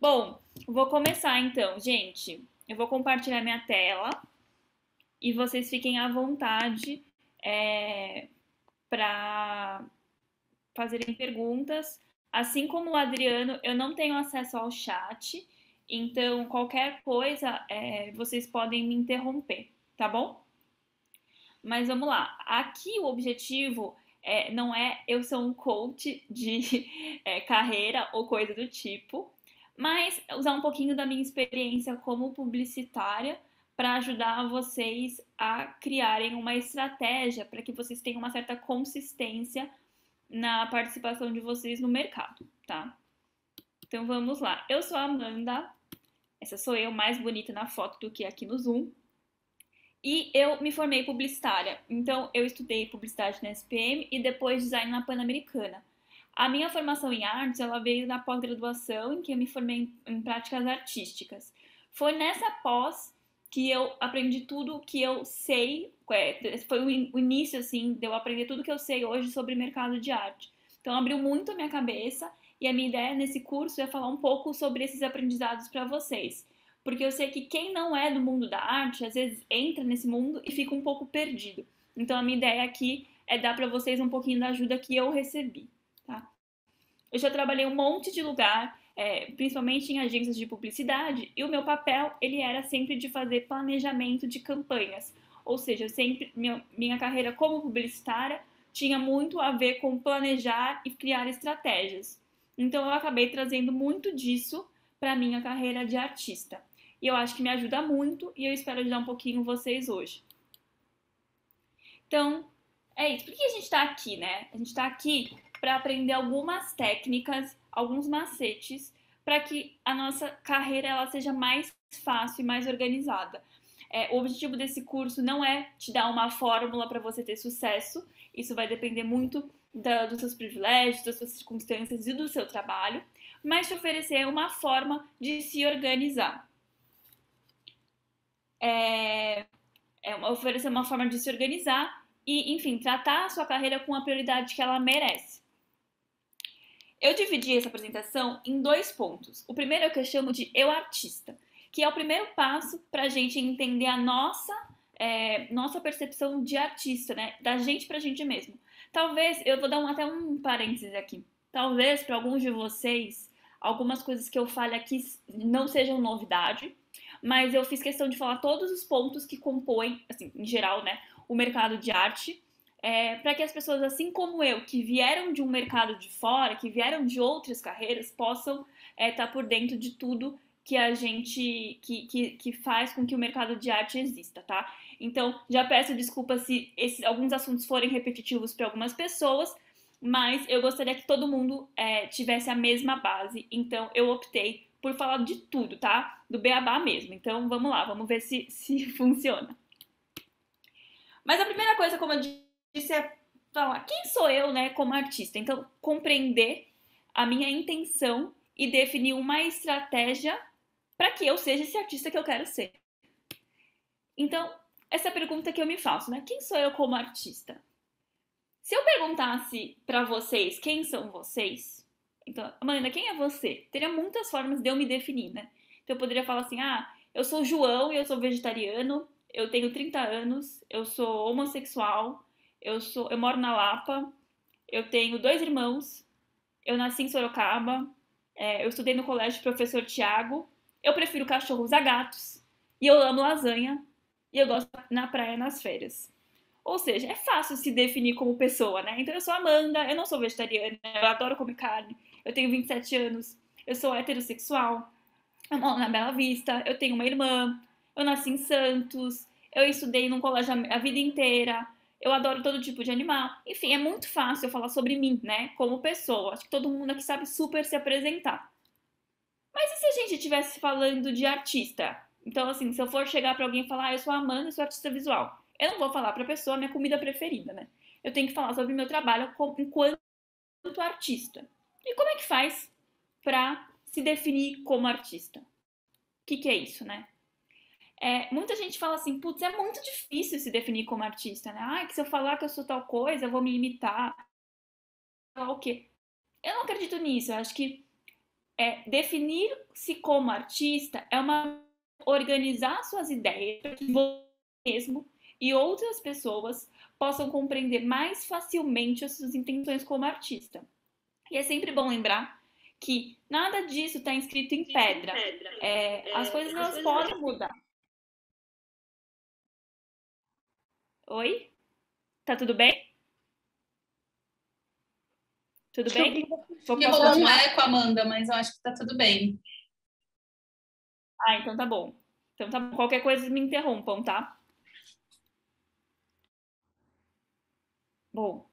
Bom, vou começar então, gente. Eu vou compartilhar minha tela e vocês fiquem à vontade para fazerem perguntas. Assim como o Adriano, eu não tenho acesso ao chat, então qualquer coisa vocês podem me interromper, tá bom? Mas vamos lá. Aqui o objetivo não é eu ser um coach de carreira ou coisa do tipo, mas usar um pouquinho da minha experiência como publicitária para ajudar vocês a criarem uma estratégia para que vocês tenham uma certa consistência na participação de vocês no mercado, tá? Então vamos lá. Eu sou a Amanda, essa sou eu mais bonita na foto do que aqui no Zoom. E eu me formei publicitária, então eu estudei publicidade na SPM e depois design na Pan-Americana. A minha formação em artes, ela veio na pós-graduação, em que eu me formei em práticas artísticas. Foi nessa pós que eu aprendi tudo que eu sei, foi o início, assim, de eu aprender tudo que eu sei hoje sobre mercado de arte. Então abriu muito a minha cabeça e a minha ideia nesse curso é falar um pouco sobre esses aprendizados para vocês, porque eu sei que quem não é do mundo da arte, às vezes entra nesse mundo e fica um pouco perdido. Então a minha ideia aqui é dar para vocês um pouquinho da ajuda que eu recebi, tá? Eu já trabalhei um monte de lugar, principalmente em agências de publicidade, e o meu papel ele era sempre de fazer planejamento de campanhas. Ou seja, eu sempre minha carreira como publicitária tinha muito a ver com planejar e criar estratégias. Então eu acabei trazendo muito disso para minha carreira de artista. E eu acho que me ajuda muito e eu espero ajudar um pouquinho vocês hoje. Então, é isso. Por que a gente está aqui, né? A gente está aqui para aprender algumas técnicas, alguns macetes, para que a nossa carreira ela seja mais fácil e mais organizada. O objetivo desse curso não é te dar uma fórmula para você ter sucesso, isso vai depender muito dos seus privilégios, das suas circunstâncias e do seu trabalho, mas te oferecer uma forma de se organizar. Oferecer uma forma de se organizar e, enfim, tratar a sua carreira com a prioridade que ela merece. Eu dividi essa apresentação em 2 pontos. O primeiro é o que eu chamo de eu artista, que é o primeiro passo para a gente entender a nossa percepção de artista, né? Da gente pra gente mesmo. Talvez, eu vou dar até um parênteses aqui. Talvez para alguns de vocês, algumas coisas que eu fale aqui não sejam novidade, mas eu fiz questão de falar todos os pontos que compõem, assim, em geral, né, o mercado de arte, para que as pessoas, assim como eu, que vieram de um mercado de fora, que vieram de outras carreiras, possam estar por dentro de tudo que a gente que faz com que o mercado de arte exista, tá? Então, já peço desculpa se alguns assuntos forem repetitivos para algumas pessoas, mas eu gostaria que todo mundo tivesse a mesma base, então eu optei por falar de tudo, tá? Do beabá mesmo. Então, vamos lá, vamos ver se funciona. Mas a primeira coisa, como eu disse, é falar quem sou eu, né, como artista. Então, compreender a minha intenção e definir uma estratégia para que eu seja esse artista que eu quero ser. Então, essa é a pergunta que eu me faço, né? Quem sou eu como artista? Se eu perguntasse para vocês quem são vocês, então, Amanda, quem é você? Teria muitas formas de eu me definir, né? Então eu poderia falar assim, eu sou João e eu sou vegetariano, eu tenho 30 anos, eu sou homossexual, eu moro na Lapa, eu tenho 2 irmãos, eu nasci em Sorocaba, eu estudei no colégio Professor Tiago, eu prefiro cachorros a gatos, e eu amo lasanha, e eu gosto na praia nas férias. Ou seja, é fácil se definir como pessoa, né? Então eu sou Amanda, eu não sou vegetariana, eu adoro comer carne, eu tenho 27 anos, eu sou heterossexual, eu moro na Bela Vista, eu tenho uma irmã, eu nasci em Santos, eu estudei num colégio a vida inteira, eu adoro todo tipo de animal. Enfim, é muito fácil eu falar sobre mim, né? Como pessoa. Acho que todo mundo aqui sabe super se apresentar. Mas e se a gente estivesse falando de artista? Então, assim, se eu for chegar pra alguém e falar, eu sou a Amanda, eu sou artista visual. Eu não vou falar pra pessoa a minha comida preferida, né? Eu tenho que falar sobre o meu trabalho enquanto artista. E como é que faz pra se definir como artista? O que é isso, né? Muita gente fala assim, putz, é muito difícil se definir como artista, né? Que se eu falar que eu sou tal coisa, eu vou me limitar. Falar o quê? Eu não acredito nisso. Eu acho que Definir-se como artista é organizar suas ideias para que você mesmo e outras pessoas possam compreender mais facilmente as suas intenções como artista. E é sempre bom lembrar que nada disso está escrito em pedra. As coisas elas podem mudar. Oi? Tá tudo bem? Tudo bem? Rolou um eco, Amanda, mas eu acho que tá tudo bem. Então tá bom. Então tá bom. Qualquer coisa me interrompam, tá? Bom,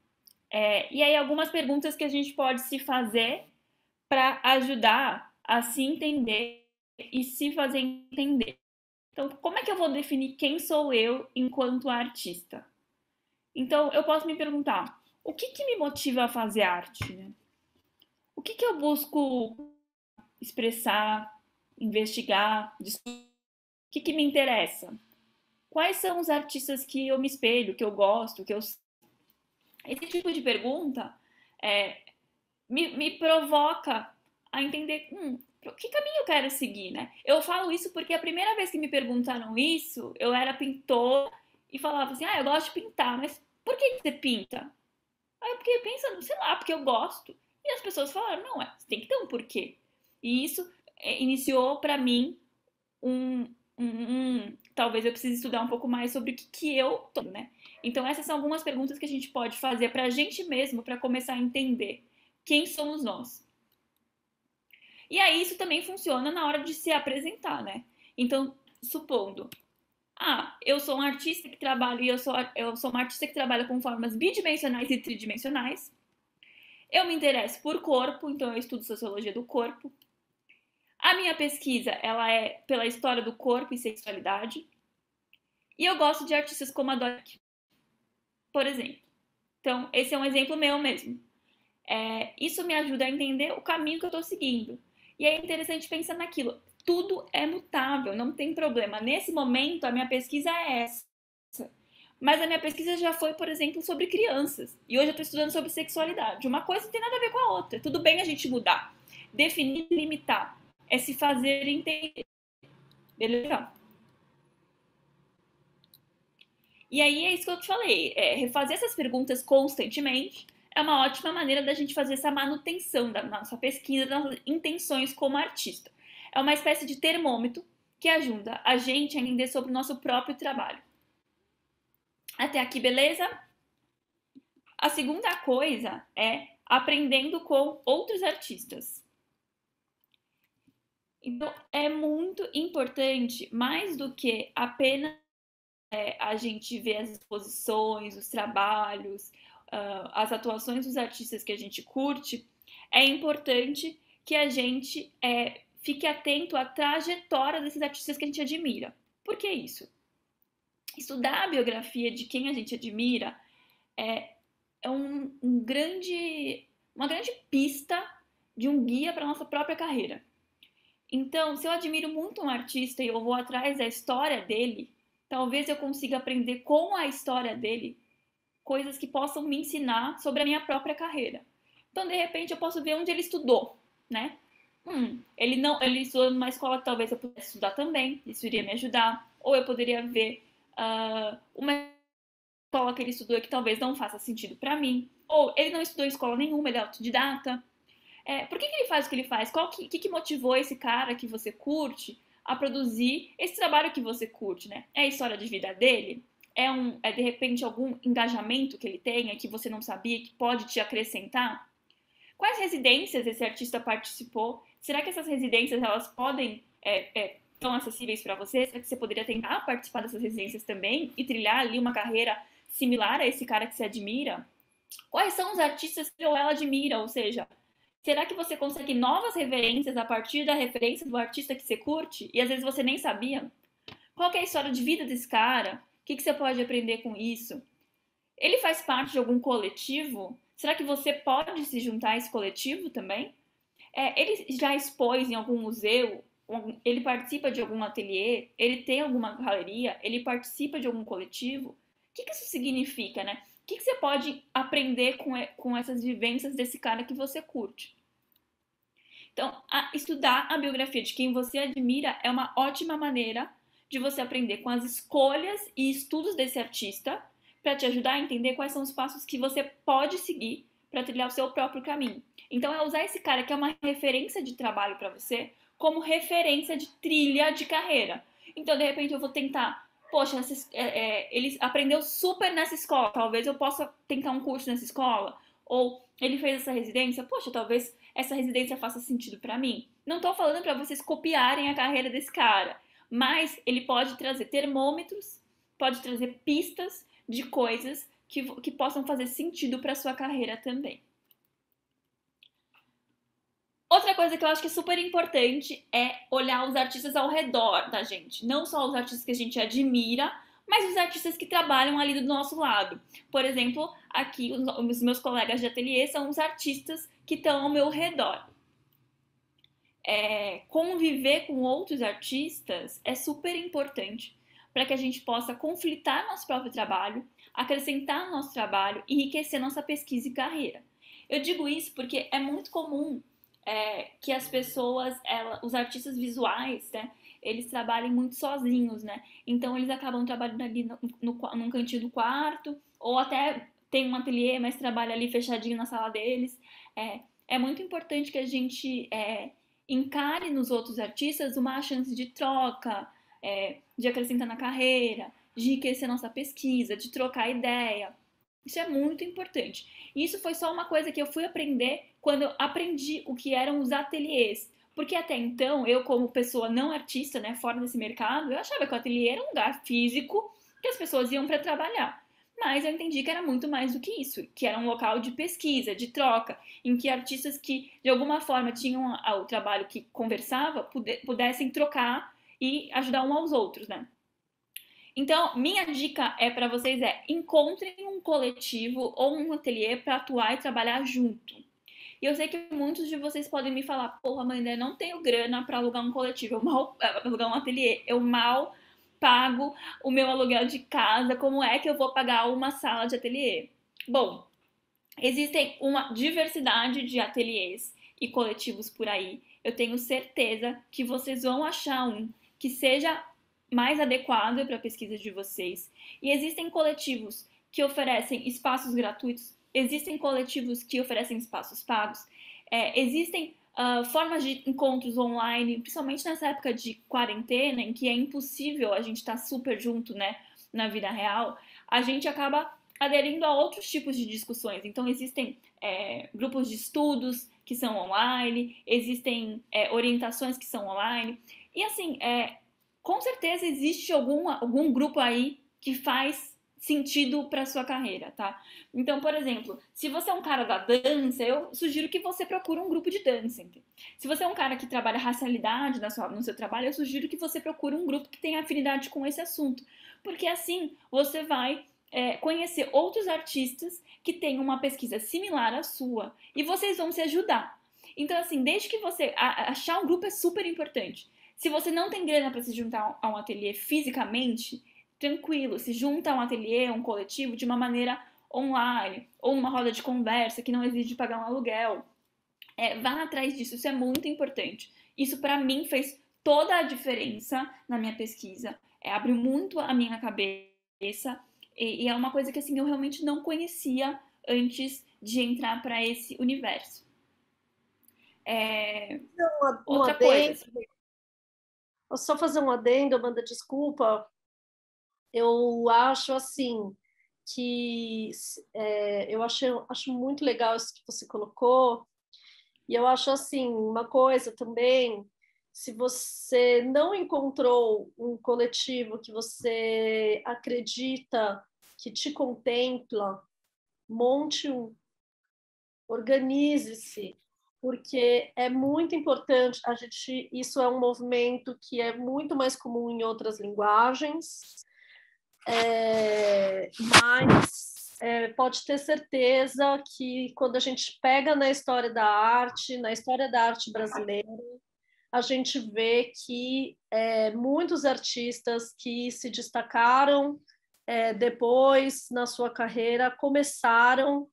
e aí algumas perguntas que a gente pode se fazer para ajudar a se entender e se fazer entender. Então, como é que eu vou definir quem sou eu enquanto artista? Então, eu posso me perguntar, o que me motiva a fazer arte? Né? O que eu busco expressar, investigar, o que me interessa? Quais são os artistas que eu me espelho, que eu gosto, que eu... Esse tipo de pergunta me provoca a entender que caminho eu quero seguir, né? Eu falo isso porque a primeira vez que me perguntaram isso, eu era pintor e falava assim, eu gosto de pintar, mas por que você pinta? Aí eu fiquei pensando, sei lá, porque eu gosto. E as pessoas falaram, não, você tem que ter um porquê. E isso iniciou para mim talvez eu precise estudar um pouco mais sobre o que eu tô, né? Então essas são algumas perguntas que a gente pode fazer pra gente mesmo para começar a entender quem somos nós. E aí isso também funciona na hora de se apresentar, né? Então, supondo, eu sou um artista que trabalha, e eu sou uma artista que trabalha com formas bidimensionais e tridimensionais. Eu me interesso por corpo, então eu estudo sociologia do corpo. A minha pesquisa, ela é pela história do corpo e sexualidade. E eu gosto de artistas como a Doric, por exemplo. Então, esse é um exemplo meu mesmo. Isso me ajuda a entender o caminho que eu estou seguindo. E é interessante pensar naquilo. Tudo é mutável, não tem problema. Nesse momento, a minha pesquisa é essa. Mas a minha pesquisa já foi, por exemplo, sobre crianças. E hoje eu estou estudando sobre sexualidade. Uma coisa não tem nada a ver com a outra. Tudo bem a gente mudar. Definir e limitar. É se fazer entender. Beleza? E aí é isso que eu te falei. Refazer essas perguntas constantemente é uma ótima maneira da gente fazer essa manutenção da nossa pesquisa, das nossas intenções como artista. É uma espécie de termômetro que ajuda a gente a entender sobre o nosso próprio trabalho. Até aqui, beleza? A segunda coisa é aprendendo com outros artistas. Então, é muito importante, mais do que apenas a gente ver as exposições, os trabalhos, as atuações dos artistas que a gente curte, é importante que a gente fique atento à trajetória desses artistas que a gente admira. Por que isso? Estudar a biografia de quem a gente admira é uma grande pista de um guia para a nossa própria carreira. Então, se eu admiro muito um artista e eu vou atrás da história dele, talvez eu consiga aprender com a história dele coisas que possam me ensinar sobre a minha própria carreira. Então, de repente, eu posso ver onde ele estudou, né? Ele estudou numa escola que talvez eu pudesse estudar também, isso iria me ajudar. Ou eu poderia ver uma escola que ele estudou que talvez não faça sentido para mim. Ou ele não estudou em escola nenhuma, ele é autodidata. Por que ele faz o que ele faz? O que motivou esse cara que você curte a produzir esse trabalho que você curte, né? É a história de vida dele? É de repente algum engajamento que ele tenha que você não sabia que pode te acrescentar? Quais residências esse artista participou? Será que essas residências elas podem tão acessíveis para você? Será que você poderia tentar participar dessas residências também e trilhar ali uma carreira similar a esse cara que você admira? Quais são os artistas que ela admira? Ou seja, será que você consegue novas referências a partir da referência do artista que você curte e às vezes você nem sabia? Qual é a história de vida desse cara? O que você pode aprender com isso? Ele faz parte de algum coletivo? Será que você pode se juntar a esse coletivo também? Ele já expôs em algum museu? Ele participa de algum ateliê? Ele tem alguma galeria? Ele participa de algum coletivo? O que isso significa, né? O que você pode aprender com essas vivências desse cara que você curte? Então, estudar a biografia de quem você admira é uma ótima maneira de você aprender com as escolhas e estudos desse artista para te ajudar a entender quais são os passos que você pode seguir para trilhar o seu próprio caminho. Então, é usar esse cara que é uma referência de trabalho para você como referência de trilha de carreira. Então, de repente, eu vou tentar, poxa, ele aprendeu super nessa escola, talvez eu possa tentar um curso nessa escola. Ou ele fez essa residência, poxa, talvez essa residência faça sentido para mim. Não estou falando para vocês copiarem a carreira desse cara, mas ele pode trazer termômetros, pode trazer pistas de coisas que possam fazer sentido para sua carreira também. Outra coisa que eu acho que é super importante é olhar os artistas ao redor da gente. Não só os artistas que a gente admira, mas os artistas que trabalham ali do nosso lado. Por exemplo, aqui os meus colegas de ateliê são os artistas que estão ao meu redor. Conviver com outros artistas é super importante para que a gente possa conflitar nosso próprio trabalho, acrescentar no nosso trabalho, enriquecer nossa pesquisa e carreira. Eu digo isso porque é muito comum que as pessoas, os artistas visuais, né, eles trabalhem muito sozinhos, né? Então eles acabam trabalhando ali num cantinho do quarto, ou até tem um ateliê, mas trabalha ali fechadinho na sala deles. É muito importante que a gente encare nos outros artistas uma chance de troca, de acrescentar na carreira, de enriquecer nossa pesquisa, de trocar ideia. Isso é muito importante. E isso foi só uma coisa que eu fui aprender quando eu aprendi o que eram os ateliês. Porque até então, eu como pessoa não artista, né, fora desse mercado, eu achava que o ateliê era um lugar físico que as pessoas iam para trabalhar. Mas eu entendi que era muito mais do que isso, que era um local de pesquisa, de troca, em que artistas que de alguma forma tinham o trabalho que conversava pudessem trocar e ajudar um aos outros, né? Então, minha dica para vocês encontrem um coletivo ou um ateliê para atuar e trabalhar junto. E eu sei que muitos de vocês podem me falar, porra, mãe, eu não tenho grana para alugar um coletivo, alugar um ateliê, eu mal pago o meu aluguel de casa, como é que eu vou pagar uma sala de ateliê? Bom, existem uma diversidade de ateliês e coletivos por aí. Eu tenho certeza que vocês vão achar um que seja mais adequado para a pesquisa de vocês. E existem coletivos que oferecem espaços gratuitos, existem coletivos que oferecem espaços pagos, existem formas de encontros online, principalmente nessa época de quarentena, em que é impossível a gente estar super junto, né, na vida real, a gente acaba aderindo a outros tipos de discussões. Então, existem grupos de estudos que são online, existem orientações que são online. E, assim, com certeza existe algum grupo aí que faz sentido para sua carreira, tá? Então, por exemplo, se você é um cara da dança, eu sugiro que você procure um grupo de dança. Se você é um cara que trabalha racialidade no seu trabalho, eu sugiro que você procure um grupo que tenha afinidade com esse assunto. Porque assim você vai conhecer outros artistas que têm uma pesquisa similar à sua e vocês vão se ajudar. Então, assim, desde que você achar um grupo é super importante. Se você não tem grana para se juntar a um ateliê fisicamente, tranquilo, se junta a um ateliê, um coletivo, de uma maneira online, ou numa roda de conversa que não exige pagar um aluguel. Vá atrás disso, isso é muito importante. Isso, para mim, fez toda a diferença na minha pesquisa. Abriu muito a minha cabeça e é uma coisa que assim eu realmente não conhecia antes de entrar para esse universo. Outra coisa. Vou só fazer um adendo, Amanda, desculpa. Eu acho assim que eu acho muito legal isso que você colocou, e eu acho assim, uma coisa também, se você não encontrou um coletivo que você acredita que te contempla, monte um, organize-se, porque é muito importante, isso é um movimento que é muito mais comum em outras linguagens, mas pode ter certeza que quando a gente pega na história da arte brasileira, a gente vê que muitos artistas que se destacaram depois na sua carreira começaram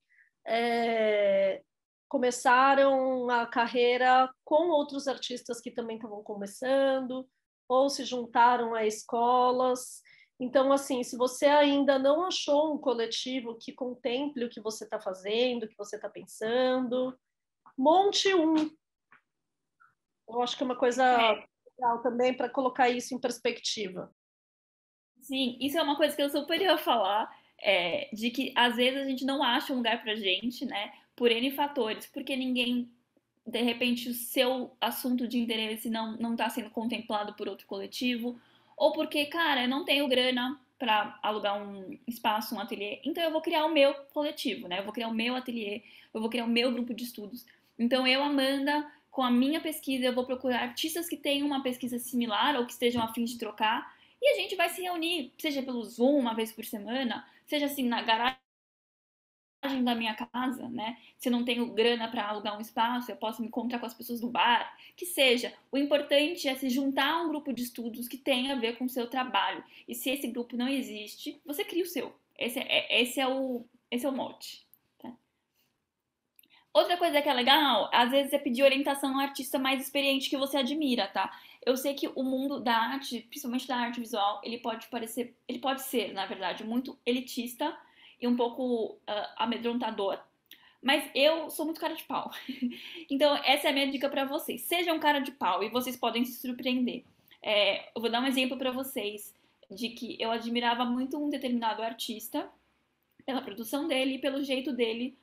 começaram a carreira com outros artistas que também estavam começando, ou se juntaram a escolas. Então, assim, se você ainda não achou um coletivo que contemple o que você está fazendo, o que você está pensando, monte um. Eu acho que é uma coisa legal também para colocar isso em perspectiva. Sim, isso é uma coisa que eu super ia falar, de que às vezes a gente não acha um lugar pra gente, né? Por N fatores, porque ninguém, de repente, o seu assunto de interesse não tá sendo contemplado por outro coletivo, ou porque, cara, eu não tenho grana pra alugar um espaço, um ateliê, então eu vou criar o meu coletivo, né? Eu vou criar o meu ateliê, eu vou criar o meu grupo de estudos. Então eu, Amanda, com a minha pesquisa, eu vou procurar artistas que tenham uma pesquisa similar ou que estejam a fim de trocar, e a gente vai se reunir, seja pelo Zoom uma vez por semana, seja assim na garagem da minha casa, né? Se eu não tenho grana para alugar um espaço, eu posso me encontrar com as pessoas do bar, que seja. O importante é se juntar a um grupo de estudos que tenha a ver com o seu trabalho. E se esse grupo não existe, você cria o seu. Esse é o mote. Tá? Outra coisa que é legal, às vezes, é pedir orientação ao artista mais experiente que você admira, tá? Eu sei que o mundo da arte, principalmente da arte visual, ele pode ser, na verdade, muito elitista e um pouco amedrontador. Mas eu sou muito cara de pau. Então, essa é a minha dica pra vocês. Sejam um cara de pau e vocês podem se surpreender. Eu vou dar um exemplo pra vocês de que eu admirava muito um determinado artista pela produção dele e pelo jeito dele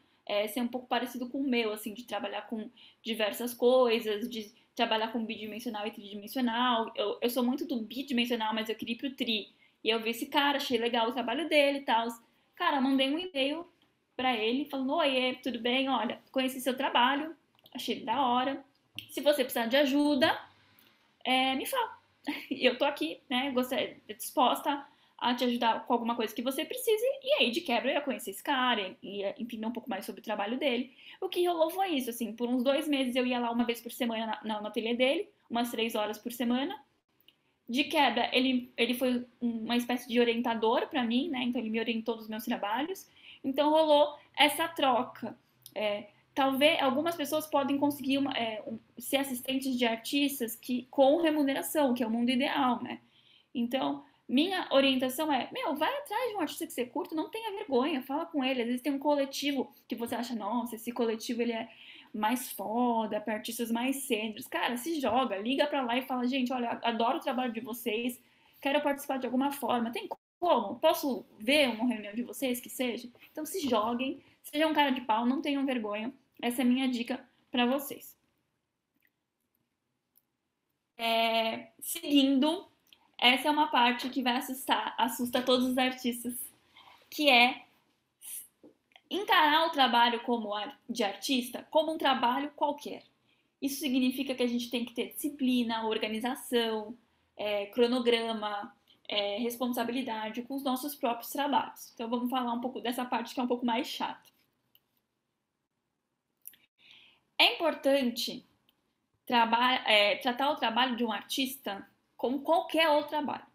ser um pouco parecido com o meu, assim, de trabalhar com diversas coisas, de trabalhar com bidimensional e tridimensional. Eu sou muito do bidimensional, mas eu queria ir pro tri. E eu vi esse cara, achei legal o trabalho dele e tal. Cara, mandei um e-mail pra ele falando: Oiê, tudo bem? Olha, conheci seu trabalho, achei da hora. Se você precisar de ajuda, me fala. E eu tô aqui, né? Disposta a te ajudar com alguma coisa que você precise. E aí, de quebra, eu ia conhecer esse cara, ia entender um pouco mais sobre o trabalho dele. O que rolou foi isso, assim, por uns 2 meses eu ia lá uma vez por semana no ateliê dele, umas 3 horas por semana. De quebra, ele foi uma espécie de orientador para mim, né? Então ele me orientou nos meus trabalhos. Então rolou essa troca. Talvez algumas pessoas podem conseguir ser assistentes de artistas com remuneração, que é o mundo ideal, né? Então, minha orientação é, vai atrás de um artista que você curta, não tenha vergonha, fala com ele. Às vezes tem um coletivo que você acha, nossa, esse coletivo ele é mais foda, para artistas mais cêntricos. Cara, se joga, liga pra lá e fala, gente, olha, adoro o trabalho de vocês, quero participar de alguma forma. Tem como? Posso ver uma reunião de vocês, que seja? Então se joguem, sejam um cara de pau, não tenham vergonha. Essa é a minha dica para vocês. Seguindo, essa é uma parte que vai assusta todos os artistas, que é encarar o trabalho de artista como um trabalho qualquer. Isso significa que a gente tem que ter disciplina, organização, cronograma, responsabilidade com os nossos próprios trabalhos. Então vamos falar um pouco dessa parte que é um pouco mais chata. É importante tratar o trabalho de um artista como qualquer outro trabalho.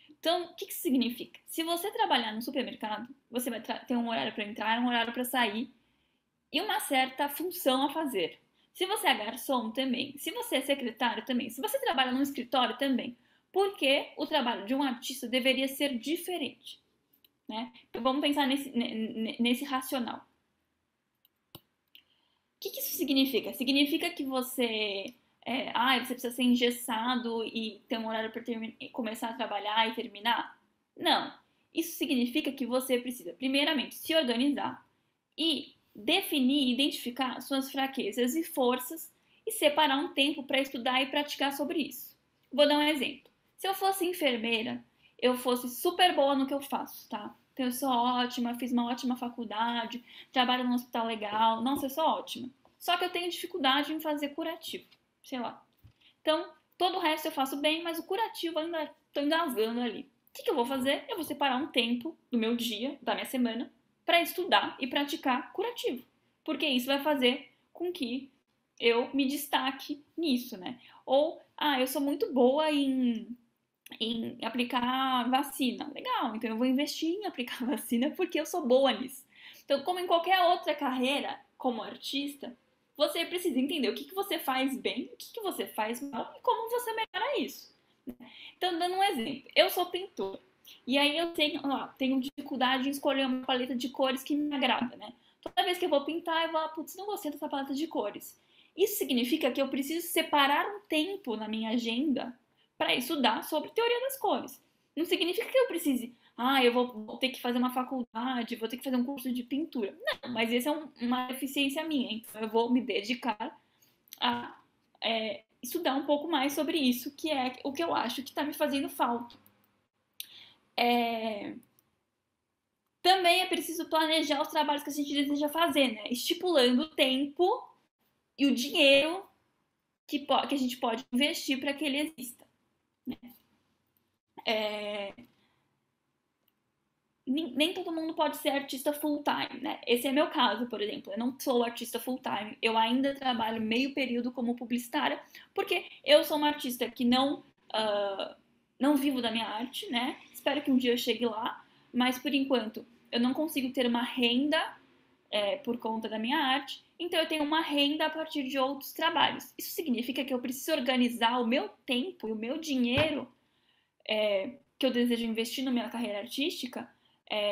Então, o que isso significa? Se você trabalhar no supermercado, você vai ter um horário para entrar, um horário para sair e uma certa função a fazer. Se você é garçom, também. Se você é secretário, também. Se você trabalha num escritório, também. Porque o trabalho de um artista deveria ser diferente. Né? Então, vamos pensar nesse racional. O que isso significa? Significa que você precisa ser engessado e ter um horário para começar a trabalhar e terminar? Não. Isso significa que você precisa, primeiramente, se organizar e definir e identificar suas fraquezas e forças e separar um tempo para estudar e praticar sobre isso. Vou dar um exemplo. Se eu fosse enfermeira, eu fosse super boa no que eu faço, tá? Então eu sou ótima, fiz uma ótima faculdade, trabalho num hospital legal, nossa, eu sou ótima. Só que eu tenho dificuldade em fazer curativo, sei lá. Então, todo o resto eu faço bem, mas o curativo ainda estou engasgando ali. O que eu vou fazer? Eu vou separar um tempo do meu dia, da minha semana, para estudar e praticar curativo. Porque isso vai fazer com que eu me destaque nisso, né? Ou, eu sou muito boa em aplicar vacina. Legal, então eu vou investir em aplicar vacina porque eu sou boa nisso. Então, como em qualquer outra carreira, como artista, você precisa entender o que você faz bem, o que você faz mal e como você melhora isso. Então, dando um exemplo, eu sou pintora. E aí eu tenho dificuldade em escolher uma paleta de cores que me agrada, né? Toda vez que eu vou pintar, eu vou, putz, não gostei dessa paleta de cores. Isso significa que eu preciso separar um tempo na minha agenda para estudar sobre teoria das cores. Não significa que eu precise, eu vou ter que fazer uma faculdade, vou ter que fazer um curso de pintura. Não, mas essa é uma deficiência minha, então eu vou me dedicar a estudar um pouco mais sobre isso, que é o que eu acho que está me fazendo falta. Também é preciso planejar os trabalhos que a gente deseja fazer, né? Estipulando o tempo e o dinheiro que a gente pode investir para que ele exista. Né? Nem todo mundo pode ser artista full time, né? Esse é meu caso, por exemplo. Eu não sou artista full time. Eu ainda trabalho meio período como publicitária, porque eu sou uma artista que não vivo da minha arte, né? Espero que um dia eu chegue lá, mas por enquanto eu não consigo ter uma renda por conta da minha arte, então eu tenho uma renda a partir de outros trabalhos. Isso significa que eu preciso organizar o meu tempo e o meu dinheiro que eu desejo investir na minha carreira artística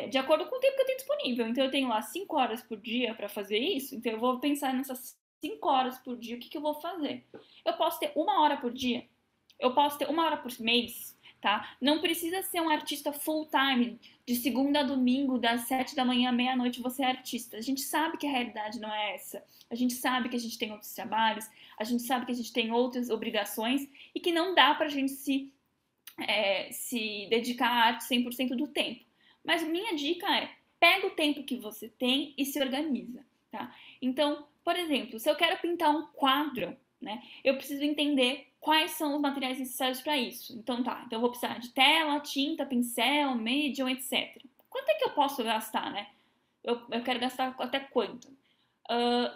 de acordo com o tempo que eu tenho disponível. Então eu tenho lá 5 horas por dia para fazer isso, então eu vou pensar nessas 5 horas por dia, o que eu vou fazer. Eu posso ter 1 hora por dia, eu posso ter 1 hora por mês, tá? Não precisa ser um artista full time, de segunda a domingo, das 7 da manhã à meia-noite você é artista. A gente sabe que a realidade não é essa. A gente sabe que a gente tem outros trabalhos, a gente sabe que a gente tem outras obrigações e que não dá pra gente se dedicar à arte 100% do tempo. Mas minha dica pega o tempo que você tem e se organiza, tá? Então, por exemplo, se eu quero pintar um quadro, né, eu preciso entender quais são os materiais necessários para isso. Então eu vou precisar de tela, tinta, pincel, medium, etc. Quanto é que eu posso gastar, né? Eu quero gastar até quanto?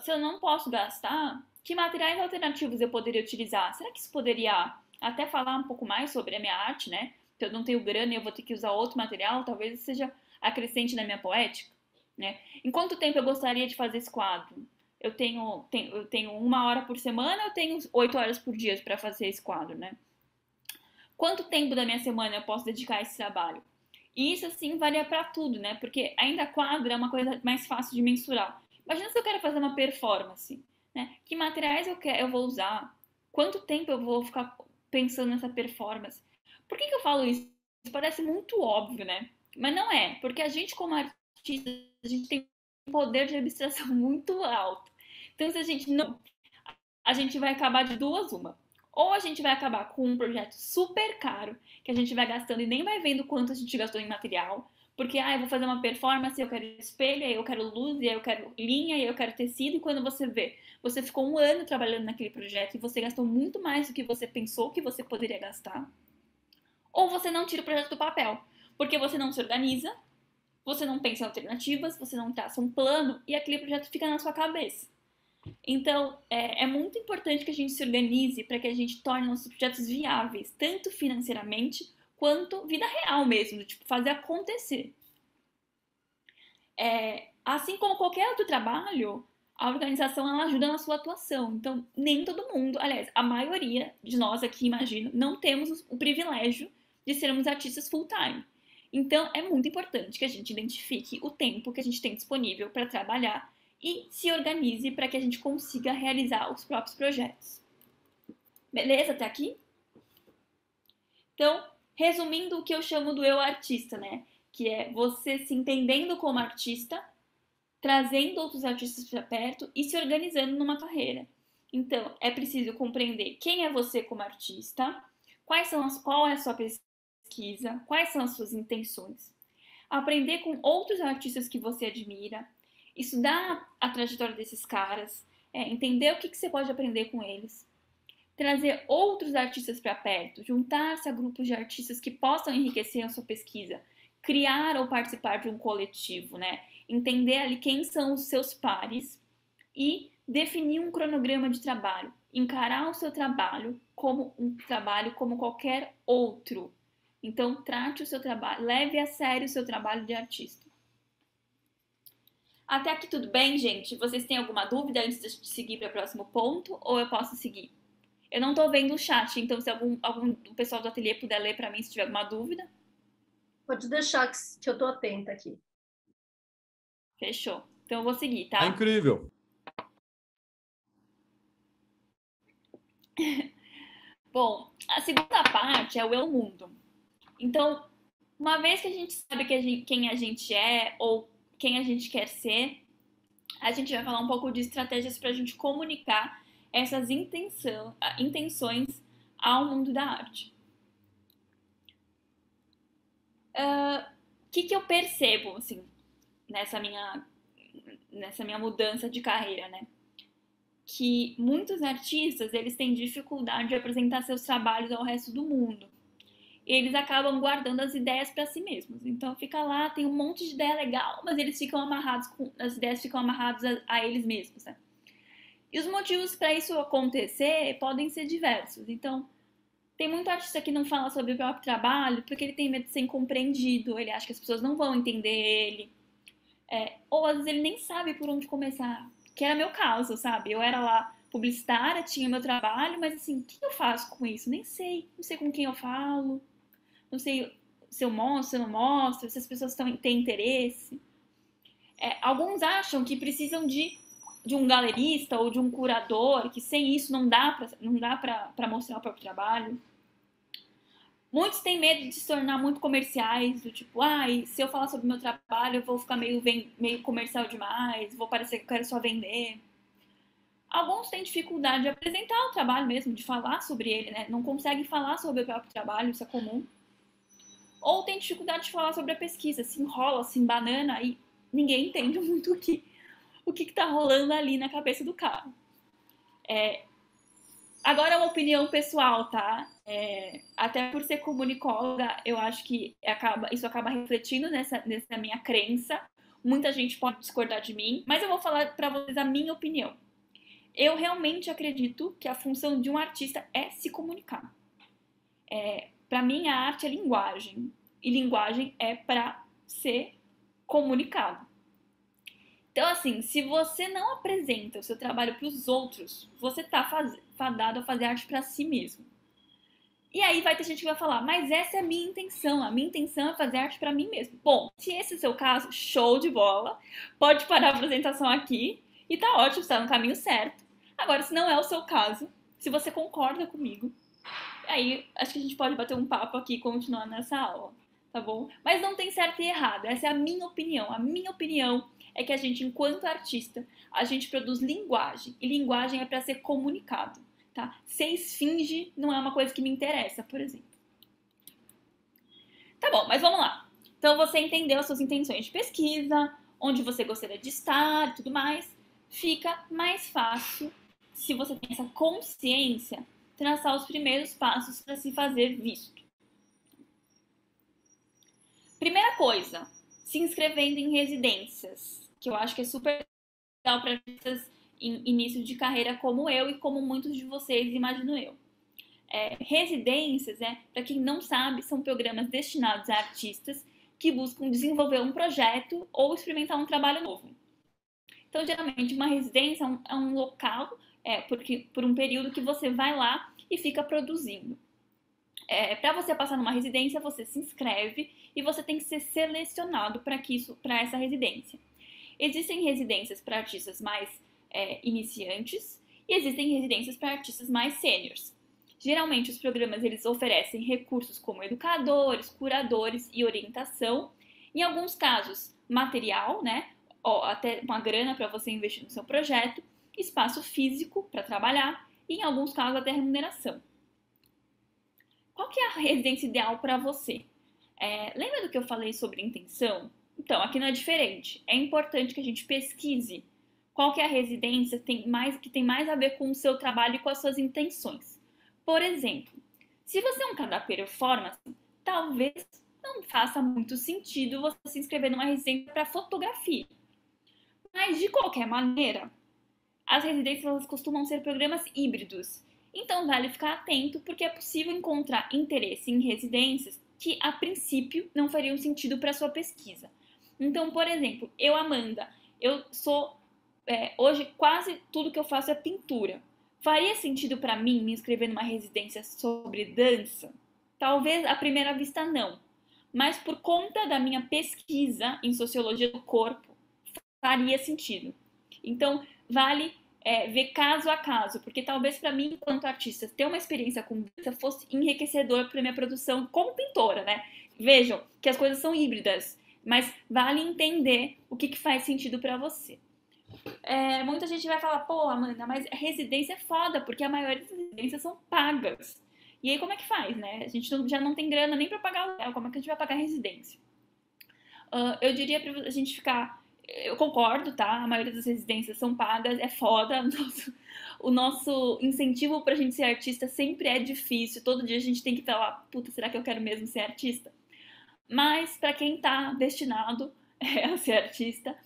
Se eu não posso gastar, que materiais alternativos eu poderia utilizar? Será que isso poderia até falar um pouco mais sobre a minha arte, né? Se eu não tenho grana e eu vou ter que usar outro material, talvez seja acrescente na minha poética, né? Em quanto tempo eu gostaria de fazer esse quadro? Eu tenho 1 hora por semana, eu tenho 8 horas por dia para fazer esse quadro, né? Quanto tempo da minha semana eu posso dedicar a esse trabalho? E isso, assim, varia para tudo, né? Porque ainda quadro é uma coisa mais fácil de mensurar. Imagina se eu quero fazer uma performance, né? Que materiais eu vou usar? Quanto tempo eu vou ficar pensando nessa performance? Por que eu falo isso? Isso parece muito óbvio, né? Mas não é, porque a gente como artista, a gente tem um poder de abstração muito alto. Então, se a gente não... A gente vai acabar de duas uma. Ou a gente vai acabar com um projeto super caro, que a gente vai gastando e nem vai vendo quanto a gente gastou em material, porque eu vou fazer uma performance, eu quero espelho, aí eu quero luz, aí eu quero linha, aí eu quero tecido, e quando você vê, você ficou 1 ano trabalhando naquele projeto e você gastou muito mais do que você pensou que você poderia gastar. Ou você não tira o projeto do papel, porque você não se organiza, você não pensa em alternativas, você não traça um plano e aquele projeto fica na sua cabeça. Então, é muito importante que a gente se organize para que a gente torne nossos projetos viáveis, tanto financeiramente quanto vida real mesmo, tipo, fazer acontecer. Assim como qualquer outro trabalho, a organização ela ajuda na sua atuação. Então, nem todo mundo, aliás, a maioria de nós aqui, imagino, não temos o privilégio de sermos artistas full-time. Então, é muito importante que a gente identifique o tempo que a gente tem disponível para trabalhar e se organize para que a gente consiga realizar os próprios projetos. Beleza? Até aqui? Então, resumindo o que eu chamo do eu artista, né? Que é você se entendendo como artista, trazendo outros artistas para perto e se organizando numa carreira. Então, é preciso compreender quem é você como artista, qual é a sua pesquisa, quais são as suas intenções. Aprender com outros artistas que você admira, estudar a trajetória desses caras, entender o que você pode aprender com eles, trazer outros artistas para perto, juntar-se a grupos de artistas que possam enriquecer a sua pesquisa, criar ou participar de um coletivo, né? Entender ali quem são os seus pares e definir um cronograma de trabalho, encarar o seu trabalho como um trabalho como qualquer outro. Então, trate o seu trabalho, leve a sério o seu trabalho de artista. Até aqui tudo bem, gente? Vocês têm alguma dúvida antes de seguir para o próximo ponto? Ou eu posso seguir? Eu não tô vendo o chat, então se algum do pessoal do ateliê puder ler para mim se tiver alguma dúvida. Pode deixar que eu tô atenta aqui. Fechou. Então eu vou seguir, tá? É incrível. Bom, a segunda parte é o eu mundo. Então, uma vez que a gente sabe quem a gente é ou quem a gente quer ser, a gente vai falar um pouco de estratégias para a gente comunicar essas intenções ao mundo da arte. O que eu percebo, assim, nessa minha mudança de carreira, né? Que muitos artistas, eles têm dificuldade de apresentar seus trabalhos ao resto do mundo. E eles acabam guardando as ideias para si mesmos. Então fica lá, tem um monte de ideia legal, mas eles ficam amarrados, as ideias ficam amarradas a eles mesmos, né? E os motivos para isso acontecer podem ser diversos. Então, tem muito artista que não fala sobre o próprio trabalho porque ele tem medo de ser incompreendido, ele acha que as pessoas não vão entender ele. Ou às vezes ele nem sabe por onde começar, que era meu caso, sabe? Eu era lá publicitária, tinha meu trabalho, mas assim, o que eu faço com isso? Nem sei. Não sei com quem eu falo, não sei se eu mostro, se eu não mostro, se as pessoas têm interesse. Alguns acham que precisam de um galerista ou de um curador, que sem isso não dá pra mostrar o próprio trabalho. Muitos têm medo de se tornar muito comerciais, do tipo, se eu falar sobre o meu trabalho, eu vou ficar meio comercial demais, vou parecer que eu quero só vender. Alguns têm dificuldade de apresentar o trabalho mesmo, de falar sobre ele, né? Não conseguem falar sobre o próprio trabalho, isso é comum. Ou tem dificuldade de falar sobre a pesquisa, se enrola, se embanana, e ninguém entende muito o que tá rolando ali na cabeça do cara. Agora é uma opinião pessoal, tá? Até por ser comunicóloga, eu acho que isso acaba refletindo nessa minha crença. Muita gente pode discordar de mim, mas eu vou falar para vocês a minha opinião. Eu realmente acredito que a função de um artista é se comunicar. Para mim, a arte é linguagem. E linguagem é para ser comunicado. Então, assim, se você não apresenta o seu trabalho para os outros, você tá fadado a fazer arte para si mesmo. E aí vai ter gente que vai falar, mas essa é a minha intenção. A minha intenção é fazer arte para mim mesmo. Bom, se esse é o seu caso, show de bola. Pode parar a apresentação aqui e tá ótimo, está no caminho certo. Agora, se não é o seu caso, se você concorda comigo, aí acho que a gente pode bater um papo aqui e continuar nessa aula, tá bom? Mas não tem certo e errado, essa é a minha opinião. A minha opinião é que a gente, enquanto artista, a gente produz linguagem. E linguagem é para ser comunicado, tá? Ser esfinge não é uma coisa que me interessa, por exemplo. Tá bom, mas vamos lá. Então, você entendeu as suas intenções de pesquisa, onde você gostaria de estar e tudo mais. Fica mais fácil, se você tem essa consciência, traçar os primeiros passos para se fazer visto. Primeira coisa, se inscrevendo em residências, que eu acho que é super legal para artistas em início de carreira como eu e como muitos de vocês, imagino eu. Residências, para quem não sabe, são programas destinados a artistas que buscam desenvolver um projeto ou experimentar um trabalho novo. Então, geralmente, uma residência é um local, por um período que você vai lá e fica produzindo. Para você passar numa residência, você se inscreve e você tem que ser selecionado para essa residência. Existem residências para artistas mais iniciantes e existem residências para artistas mais sêniores. Geralmente, os programas eles oferecem recursos como educadores, curadores e orientação. Em alguns casos, material, ou até uma grana para você investir no seu projeto, espaço físico para trabalhar e, em alguns casos, até remuneração. Qual que é a residência ideal para você? Lembra do que eu falei sobre intenção? Então, aqui não é diferente. É importante que a gente pesquise qual que é a residência que tem mais a ver com o seu trabalho e com as suas intenções. Por exemplo, se você é um cara da performance, talvez não faça muito sentido você se inscrever numa residência para fotografia. Mas, de qualquer maneira, as residências elas costumam ser programas híbridos. Então, vale ficar atento, porque é possível encontrar interesse em residências que, a princípio, não fariam sentido para sua pesquisa. Então, por exemplo, eu, Amanda, eu sou, hoje quase tudo que eu faço é pintura. Faria sentido para mim me inscrever numa residência sobre dança? Talvez à primeira vista não, mas por conta da minha pesquisa em sociologia do corpo, faria sentido. Então, vale ver caso a caso, porque talvez para mim, enquanto artista, ter uma experiência com dança fosse enriquecedor para minha produção como pintora, né? Vejam que as coisas são híbridas, mas vale entender o que faz sentido para você. Muita gente vai falar, pô, Amanda, mas a residência é foda, porque a maioria das residências são pagas. E aí como é que faz, né? A gente já não tem grana nem para pagar o hotel, como é que a gente vai pagar a residência? Eu diria pra a gente ficar... Eu concordo, tá? A maioria das residências são pagas, é foda. O nosso incentivo pra gente ser artista sempre é difícil. Todo dia a gente tem que estar lá, puta, será que eu quero mesmo ser artista? Mas pra quem tá destinado a ser artista,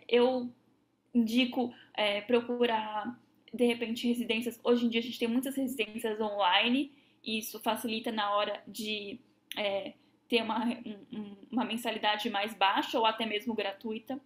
eu indico procurar, de repente, residências. Hoje em dia a gente tem muitas residências online, e isso facilita na hora de ter uma mensalidade mais baixa ou até mesmo gratuita.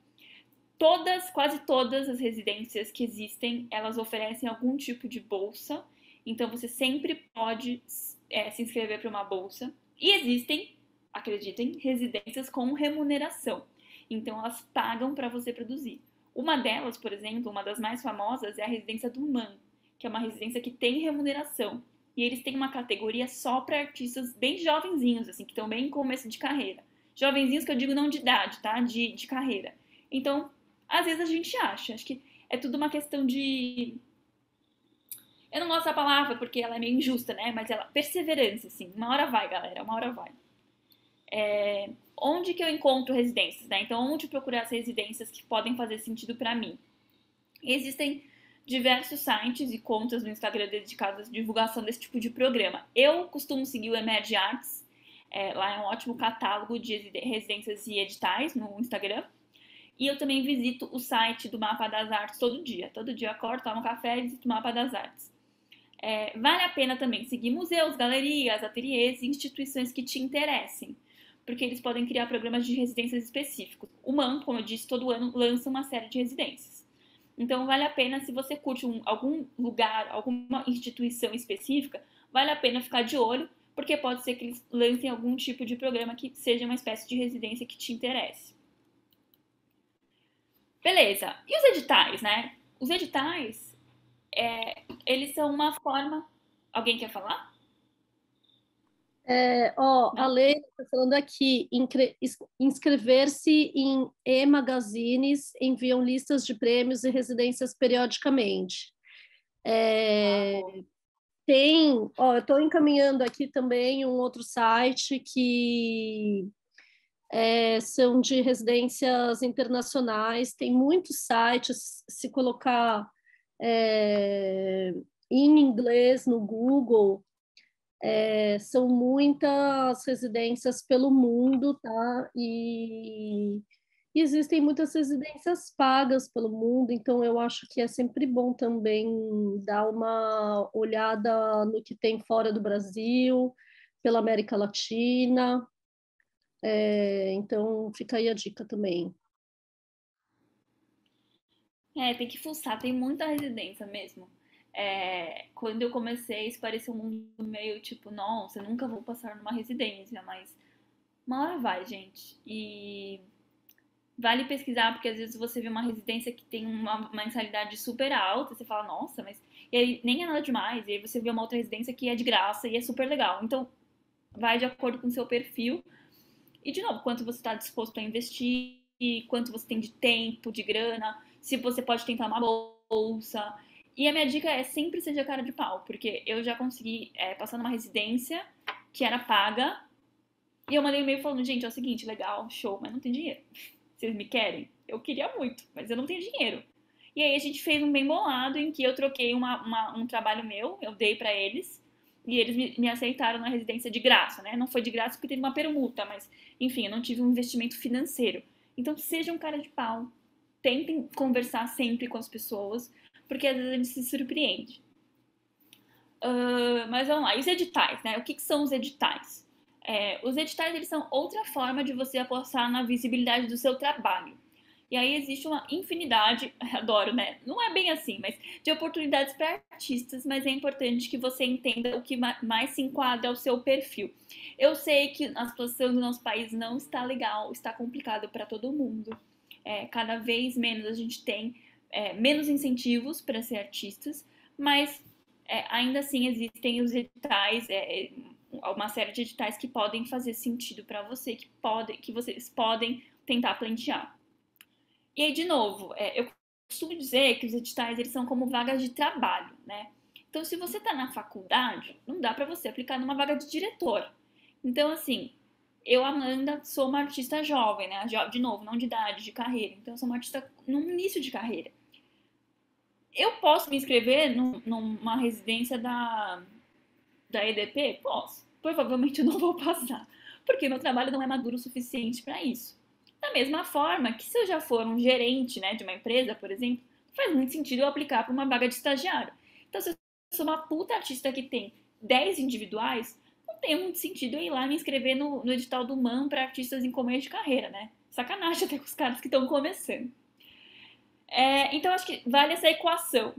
Quase todas as residências que existem, elas oferecem algum tipo de bolsa, então você sempre pode se inscrever para uma bolsa. E existem, acreditem, residências com remuneração, então elas pagam para você produzir. Uma delas, por exemplo, uma das mais famosas é a residência do MAN, que é uma residência que tem remuneração. E eles têm uma categoria só para artistas bem jovenzinhos, assim, que estão bem em começo de carreira. Jovenzinhos que eu digo não de idade, tá? De carreira. Então, às vezes a gente acho que é tudo uma questão de... Eu não gosto da palavra porque ela é meio injusta, né? Mas perseverança, assim. Uma hora vai, galera, uma hora vai. Onde que eu encontro residências, né? Então, onde procurar as residências que podem fazer sentido para mim? Existem diversos sites e contas no Instagram dedicadas à divulgação desse tipo de programa. Eu costumo seguir o Emerge Arts, lá é um ótimo catálogo de residências e editais no Instagram. E eu também visito o site do Mapa das Artes todo dia. Todo dia eu acordo, tomo um café e visito o Mapa das Artes. Vale a pena também seguir museus, galerias, ateliês e instituições que te interessem, porque eles podem criar programas de residências específicos. O MAN, como eu disse, todo ano lança uma série de residências. Então, vale a pena, se você curte algum lugar, alguma instituição específica, vale a pena ficar de olho, porque pode ser que eles lancem algum tipo de programa que seja uma espécie de residência que te interesse. Beleza. E os editais, né? Os editais, eles são uma forma... Alguém quer falar? A Lei está falando aqui, inscrever-se em e-magazines, enviam listas de prêmios e residências periodicamente. Eu estou encaminhando aqui também um outro site que são de residências internacionais, tem muitos sites, se colocar em inglês no Google, são muitas residências pelo mundo, tá? E existem muitas residências pagas pelo mundo, então eu acho que é sempre bom também dar uma olhada no que tem fora do Brasil, pela América Latina. Então fica aí a dica também. Tem que fuçar, tem muita residência mesmo. Quando eu comecei, isso parecia um mundo meio tipo, nossa, eu nunca vou passar numa residência, mas uma hora vai, gente. E vale pesquisar, porque às vezes você vê uma residência que tem uma mensalidade super alta, e você fala, nossa, mas... E aí nem é nada demais, e aí você vê uma outra residência que é de graça e é super legal. Então, vai de acordo com o seu perfil. E, de novo, quanto você está disposto a investir, quanto você tem de tempo, de grana, se você pode tentar uma bolsa. E a minha dica é sempre seja cara de pau, porque eu já consegui passar numa residência que era paga, e eu mandei um e-mail falando, gente, é o seguinte, legal, show, mas não tem dinheiro. Vocês me querem? Eu queria muito, mas eu não tenho dinheiro. E aí a gente fez um bem bolado em que eu troquei um trabalho meu, eu dei pra eles, e eles me aceitaram na residência de graça, né? Não foi de graça porque teve uma permuta, mas, enfim, eu não tive um investimento financeiro. Então, seja um cara de pau. Tentem conversar sempre com as pessoas, porque às vezes a gente se surpreende. Mas vamos lá, e os editais, né? O que são os editais? Os editais, eles são outra forma de você apostar na visibilidade do seu trabalho. E aí existe uma infinidade, adoro, né? Não é bem assim, mas de oportunidades para artistas, mas é importante que você entenda o que mais se enquadra ao seu perfil. Eu sei que a situação do nosso país não está legal, está complicado para todo mundo. Cada vez menos a gente tem menos incentivos para ser artistas, mas ainda assim existem os editais, uma série de editais que podem fazer sentido para você, que vocês podem tentar plantear. E aí, de novo, eu costumo dizer que os editais eles são como vagas de trabalho, né? Então, se você está na faculdade, não dá para você aplicar numa vaga de diretor. Então, assim, eu, Amanda, sou uma artista jovem, né? De novo, não de idade, de carreira. Então, eu sou uma artista no início de carreira. Eu posso me inscrever numa residência da EDP? Posso. Provavelmente eu não vou passar, porque meu trabalho não é maduro o suficiente para isso. Da mesma forma que se eu já for um gerente, né, de uma empresa, por exemplo, faz muito sentido eu aplicar para uma vaga de estagiário. Então, se eu sou uma puta artista que tem 10 individuais, não tem muito sentido eu ir lá me inscrever no edital do MAN para artistas em começo de carreira, né? Sacanagem até com os caras que estão começando. Então, acho que vale essa equação.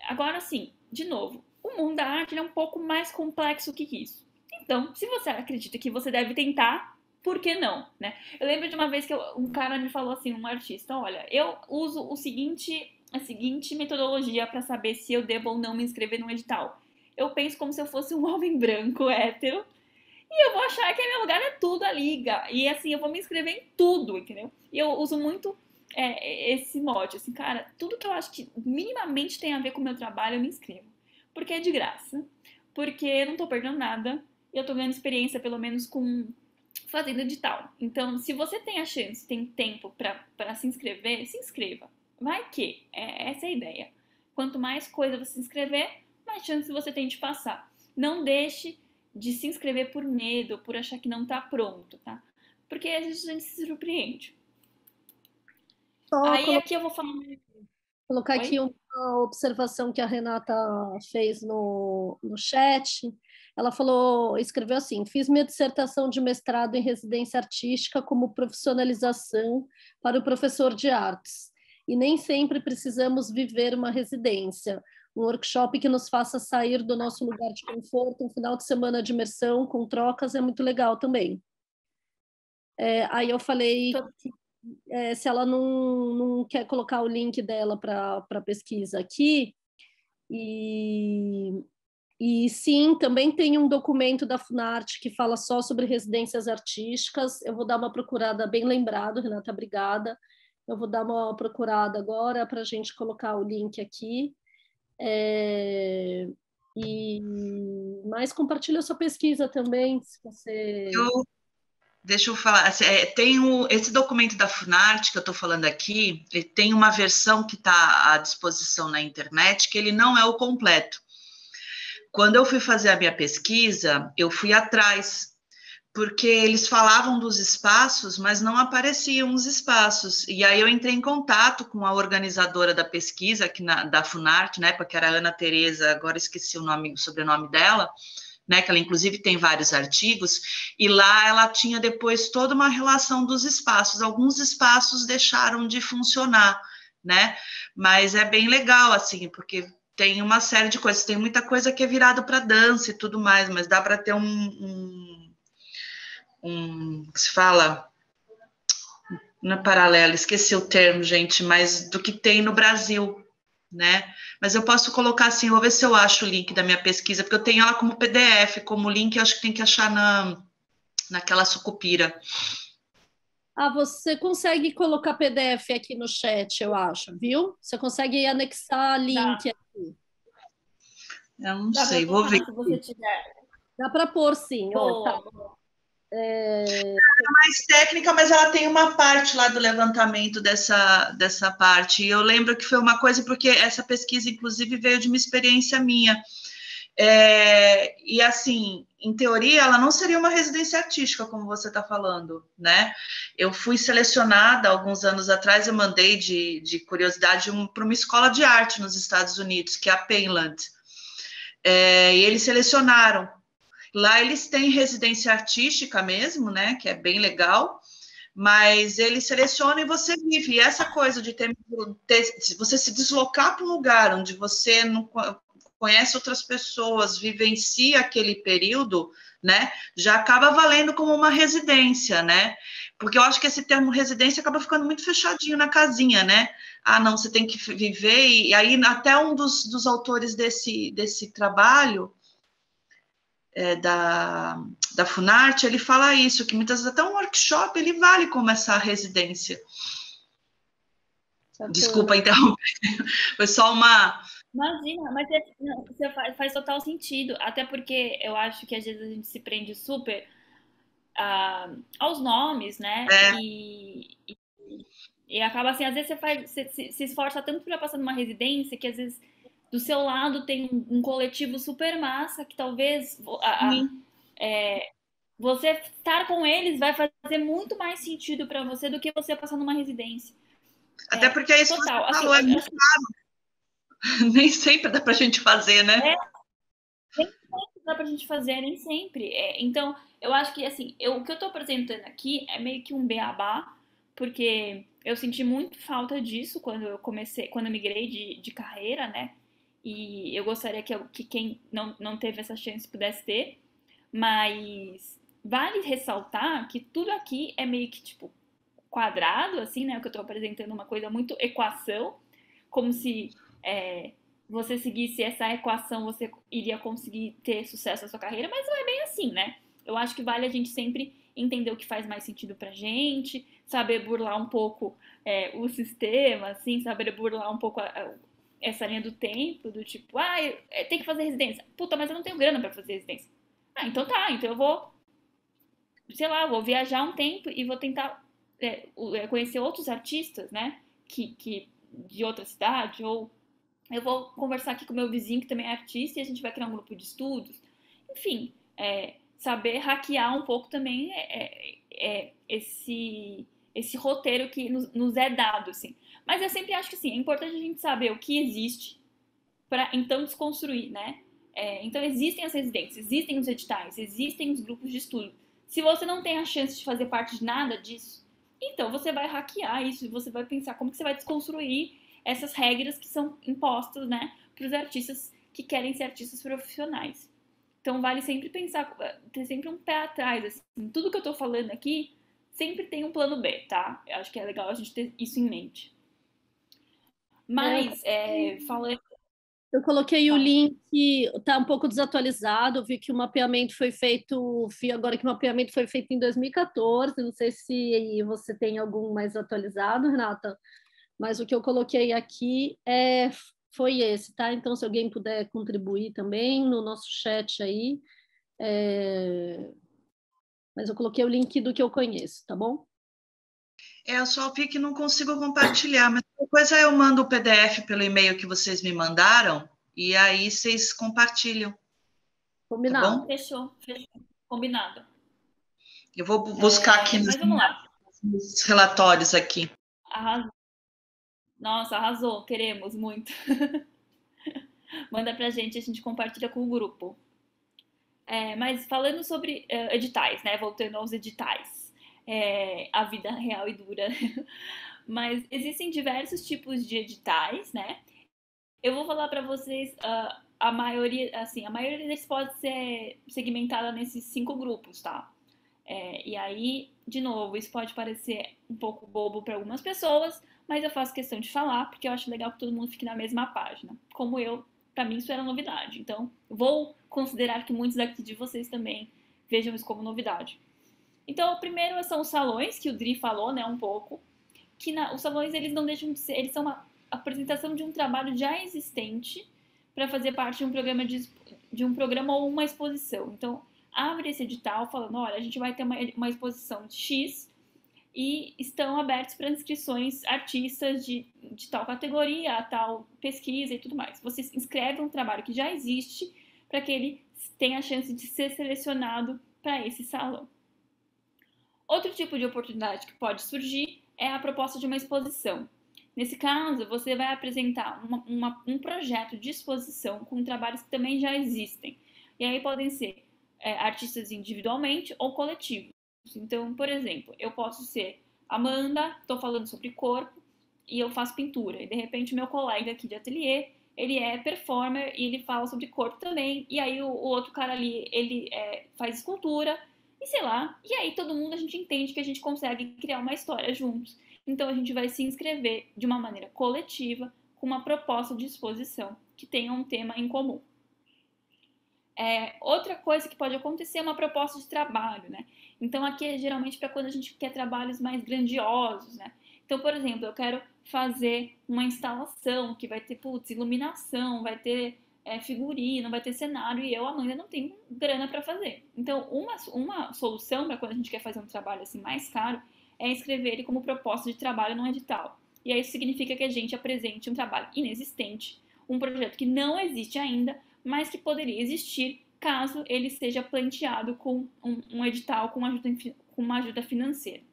Agora, sim, de novo, o mundo da arte é um pouco mais complexo que isso. Então, se você acredita que você deve tentar, por que não, né? Eu lembro de uma vez que um cara me falou assim, um artista, olha, eu uso a seguinte metodologia para saber se eu devo ou não me inscrever num edital. Eu penso como se eu fosse um homem branco, hétero, e eu vou achar que meu lugar é tudo ali, e assim, eu vou me inscrever em tudo, entendeu? E eu uso muito esse mote, assim, cara, tudo que eu acho que minimamente tem a ver com o meu trabalho, eu me inscrevo. Porque é de graça, porque eu não tô perdendo nada, e eu tô ganhando experiência, pelo menos, com fazendo edital. Então, se você tem a chance, tem tempo para se inscrever, se inscreva. Vai que, essa é a ideia. Quanto mais coisa você se inscrever, mais chance você tem de passar. Não deixe de se inscrever por medo, por achar que não tá pronto, tá? Porque às vezes a gente se surpreende. Aí aqui eu vou falar... Colocar aqui uma observação que a Renata fez no chat. Ela falou, escreveu assim: fiz minha dissertação de mestrado em residência artística como profissionalização para o professor de artes. E nem sempre precisamos viver uma residência. Um workshop que nos faça sair do nosso lugar de conforto, um final de semana de imersão com trocas é muito legal também. Aí eu falei que se ela não quer colocar o link dela para pesquisa aqui, e sim, também tem um documento da Funarte que fala só sobre residências artísticas. Eu vou dar uma procurada, bem lembrado, Renata, obrigada. Eu vou dar uma procurada agora para a gente colocar o link aqui. Mas compartilha a sua pesquisa também, se você... Deixa eu falar, tem esse documento da Funarte que eu estou falando aqui, ele tem uma versão que está à disposição na internet, que ele não é o completo. Quando eu fui fazer a minha pesquisa, eu fui atrás, porque eles falavam dos espaços, mas não apareciam os espaços. E aí eu entrei em contato com a organizadora da pesquisa, aqui da Funarte, na época que era a Ana Tereza, agora esqueci o sobrenome dela, né, que ela inclusive tem vários artigos, e lá ela tinha depois toda uma relação dos espaços. Alguns espaços deixaram de funcionar, né, mas é bem legal, assim, porque tem uma série de coisas, tem muita coisa que é virado para dança e tudo mais, mas dá para ter que se fala, não é paralelo, esqueci o termo, gente, mas do que tem no Brasil, né? Mas eu posso colocar assim, vou ver se eu acho o link da minha pesquisa, porque eu tenho ela como PDF, como link, eu acho que tem que achar naquela sucupira. Você consegue colocar PDF aqui no chat, eu acho, viu? Você consegue anexar link aqui. Eu não sei, vou ver. Se você tiver. Dá para pôr, sim. Boa. É mais técnica, mas ela tem uma parte lá do levantamento dessa parte. E eu lembro que foi uma coisa, porque essa pesquisa, inclusive, veio de uma experiência minha. E assim, em teoria, ela não seria uma residência artística, como você está falando, né? Eu fui selecionada alguns anos atrás, eu mandei de curiosidade para uma escola de arte nos Estados Unidos, que é a Penland. E eles selecionaram. Lá eles têm residência artística mesmo, né? Que é bem legal, mas ele seleciona e você vive. E essa coisa de você se deslocar para um lugar onde você não conhece outras pessoas, vivencia aquele período, né, já acaba valendo como uma residência, né? Porque eu acho que esse termo residência acaba ficando muito fechadinho na casinha, né? Ah, não, você tem que viver, e aí até um dos autores desse trabalho, da Funarte, ele fala isso, que muitas vezes até um workshop, ele vale como essa residência. Bacana. Desculpa interromper, foi só uma... Imagina, mas você faz total sentido, até porque eu acho que às vezes a gente se prende super aos nomes, né? E acaba assim, às vezes você se esforça tanto para passar numa residência que às vezes do seu lado tem um coletivo super massa que talvez você estar com eles vai fazer muito mais sentido para você do que você passar numa residência. Até porque é isso total. que você falou, é muito caro. Nem sempre dá pra gente fazer, né? Nem sempre dá pra gente fazer, nem sempre. Então, eu acho que, assim, o que eu tô apresentando aqui é meio que um beabá, porque eu senti muito falta disso quando eu migrei de carreira, né? E eu gostaria que quem não teve essa chance pudesse ter, mas vale ressaltar que tudo aqui é meio que, tipo, quadrado, assim, né? O que eu tô apresentando uma coisa muito equação, como se você seguisse essa equação, você iria conseguir ter sucesso na sua carreira, mas não é bem assim, né? Eu acho que vale a gente sempre entender o que faz mais sentido pra gente, saber burlar um pouco o sistema, assim, saber burlar um pouco essa linha do tempo, do tipo, tem que fazer residência. Puta, mas eu não tenho grana pra fazer residência. Então tá, então eu vou, sei lá, vou viajar um tempo e vou tentar conhecer outros artistas, né, que de outra cidade, ou eu vou conversar aqui com meu vizinho que também é artista e a gente vai criar um grupo de estudos. Enfim, saber hackear um pouco também esse roteiro que nos é dado, assim. Mas eu sempre acho que, assim, é importante a gente saber o que existe para, então, desconstruir, né? Então, existem as residências, existem os editais, existem os grupos de estudo. Se você não tem a chance de fazer parte de nada disso, então você vai hackear isso e você vai pensar como que você vai desconstruir essas regras que são impostas, né, para os artistas que querem ser artistas profissionais. Então, vale sempre pensar, ter sempre um pé atrás, assim. Tudo que eu tô falando aqui sempre tem um plano B, tá? Eu acho que é legal a gente ter isso em mente. Mas, falando... Eu coloquei o link, tá um pouco desatualizado, vi que o mapeamento foi feito, agora que o mapeamento foi feito em 2014, não sei se você tem algum mais atualizado, Renata, mas o que eu coloquei aqui foi esse, tá? Então, se alguém puder contribuir também no nosso chat aí, mas eu coloquei o link do que eu conheço, tá bom? Eu só vi que não consigo compartilhar, mas depois eu mando o PDF pelo e-mail que vocês me mandaram e aí vocês compartilham. Combinado. Tá bom? Fechou. Combinado. Eu vou buscar aqui nos relatórios aqui. Arrasou. Nossa, arrasou. Queremos muito. Manda pra gente, a gente compartilha com o grupo. Mas falando sobre editais, né? Voltando aos editais. A vida real e dura. Mas existem diversos tipos de editais, né? Eu vou falar para vocês a maioria deles pode ser segmentada nesses 5 grupos, tá? E aí, de novo, isso pode parecer um pouco bobo para algumas pessoas, mas eu faço questão de falar porque eu acho legal que todo mundo fique na mesma página. Como eu, para mim isso era novidade. Então, vou considerar que muitos daqui de vocês também vejam isso como novidade. Então, o primeiro são os salões, que o Dri falou, né, um pouco. Que os salões, eles não deixam de ser... Eles são uma apresentação de um trabalho já existente para fazer parte de um programa ou uma exposição. Então, abre esse edital falando, olha, a gente vai ter uma exposição de X e estão abertos para inscrições artistas de tal categoria, tal pesquisa e tudo mais. Você inscreve um trabalho que já existe para que ele tenha a chance de ser selecionado para esse salão. Outro tipo de oportunidade que pode surgir é a proposta de uma exposição. Nesse caso, você vai apresentar um projeto de exposição com trabalhos que também já existem. E aí podem ser artistas individualmente ou coletivos. Então, por exemplo, eu posso ser Amanda, estou falando sobre corpo e eu faço pintura. E de repente meu colega aqui de ateliê, ele é performer e ele fala sobre corpo também. E aí o outro cara ali, ele faz escultura e sei lá. E aí todo mundo, a gente entende que a gente consegue criar uma história juntos. Então a gente vai se inscrever de uma maneira coletiva, com uma proposta de exposição que tenha um tema em comum. Outra coisa que pode acontecer é uma proposta de trabalho, né? Então aqui é geralmente para quando a gente quer trabalhos mais grandiosos, né? Então, por exemplo, eu quero fazer uma instalação que vai ter, iluminação, vai ter figurino, vai ter cenário e eu, Amanda, não tenho grana para fazer. Então, uma solução para quando a gente quer fazer um trabalho assim mais caro é escrever ele como proposta de trabalho num edital. E aí isso significa que a gente apresente um trabalho inexistente, um projeto que não existe ainda, mas que poderia existir caso ele seja planteado com um edital com uma ajuda financeira.